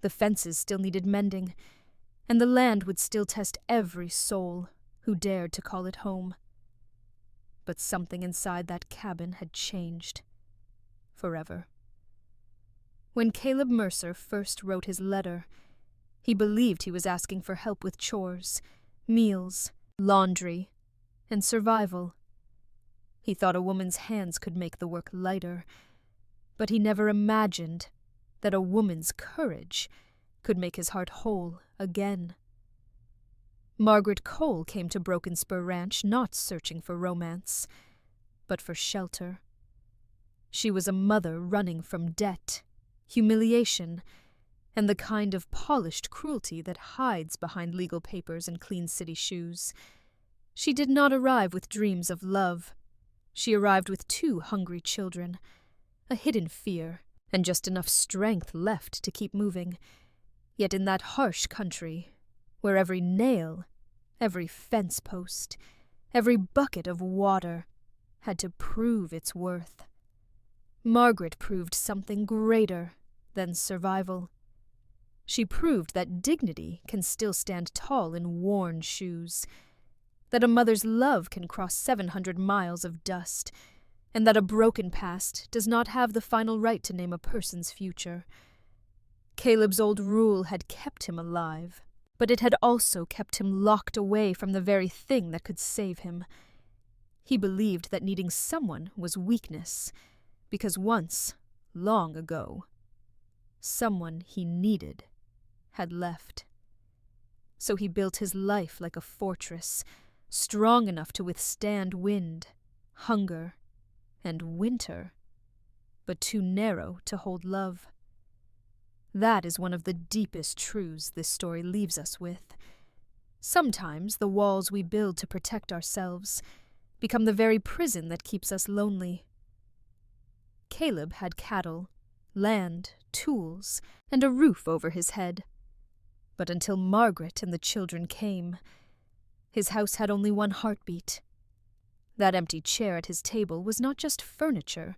The fences still needed mending. And the land would still test every soul who dared to call it home. But something inside that cabin had changed. Forever. When Caleb Mercer first wrote his letter, he believed he was asking for help with chores, meals, laundry, and survival. He thought a woman's hands could make the work lighter, but he never imagined that a woman's courage could make his heart whole again. Margaret Cole came to Broken Spur Ranch not searching for romance, but for shelter. She was a mother running from debt, humiliation, and the kind of polished cruelty that hides behind legal papers and clean city shoes. She did not arrive with dreams of love. She arrived with 2 hungry children, a hidden fear, and just enough strength left to keep moving. Yet in that harsh country, where every nail, every fence post, every bucket of water had to prove its worth, Margaret proved something greater than survival. She proved that dignity can still stand tall in worn shoes, that a mother's love can cross 700 miles of dust, and that a broken past does not have the final right to name a person's future. Caleb's old rule had kept him alive, but it had also kept him locked away from the very thing that could save him. He believed that needing someone was weakness, because once, long ago, someone he needed had left. So he built his life like a fortress, strong enough to withstand wind, hunger, and winter, but too narrow to hold love. That is one of the deepest truths this story leaves us with. Sometimes the walls we build to protect ourselves become the very prison that keeps us lonely. Caleb had cattle, land, tools, and a roof over his head. But until Margaret and the children came, his house had only one heartbeat. That empty chair at his table was not just furniture.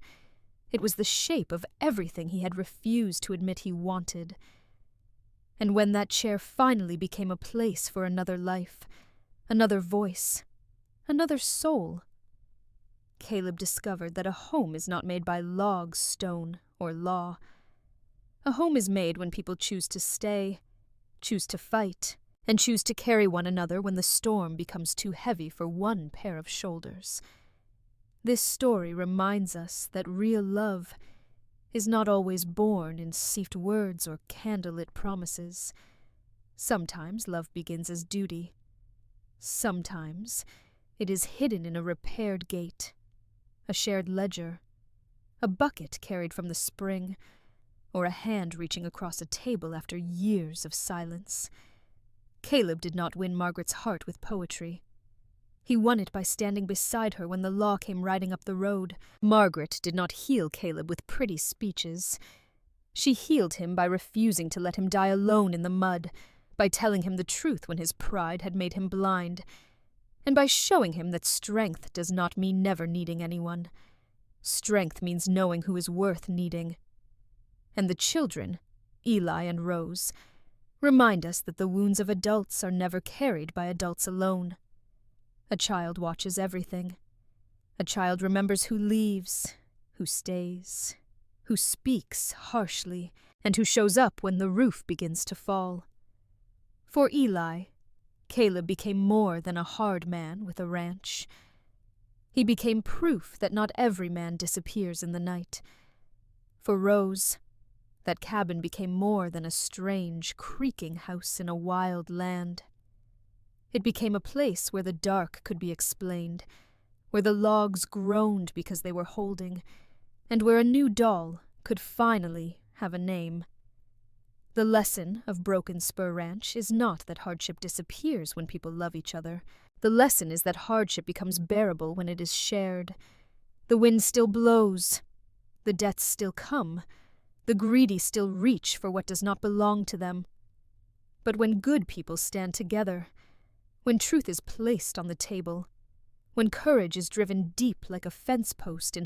It was the shape of everything he had refused to admit he wanted. And when that chair finally became a place for another life, another voice, another soul, Caleb discovered that a home is not made by logs, stone, or law. A home is made when people choose to stay, choose to fight, and choose to carry one another when the storm becomes too heavy for one pair of shoulders. This story reminds us that real love is not always born in sieved words or candlelit promises. Sometimes love begins as duty. Sometimes it is hidden in a repaired gate, a shared ledger, a bucket carried from the spring, or a hand reaching across a table after years of silence. Caleb did not win Margaret's heart with poetry. He won it by standing beside her when the law came riding up the road. Margaret did not heal Caleb with pretty speeches. She healed him by refusing to let him die alone in the mud, by telling him the truth when his pride had made him blind, and by showing him that strength does not mean never needing anyone. Strength means knowing who is worth needing. And the children, Eli and Rose, remind us that the wounds of adults are never carried by adults alone. A child watches everything. A child remembers who leaves, who stays, who speaks harshly, and who shows up when the roof begins to fall. For Eli, Caleb became more than a hard man with a ranch. He became proof that not every man disappears in the night. For Rose, that cabin became more than a strange, creaking house in a wild land. It became a place where the dark could be explained, where the logs groaned because they were holding, and where a new doll could finally have a name. The lesson of Broken Spur Ranch is not that hardship disappears when people love each other. The lesson is that hardship becomes bearable when it is shared. The wind still blows. The debts still come. The greedy still reach for what does not belong to them. But when good people stand together, when truth is placed on the table, when courage is driven deep like a fence post in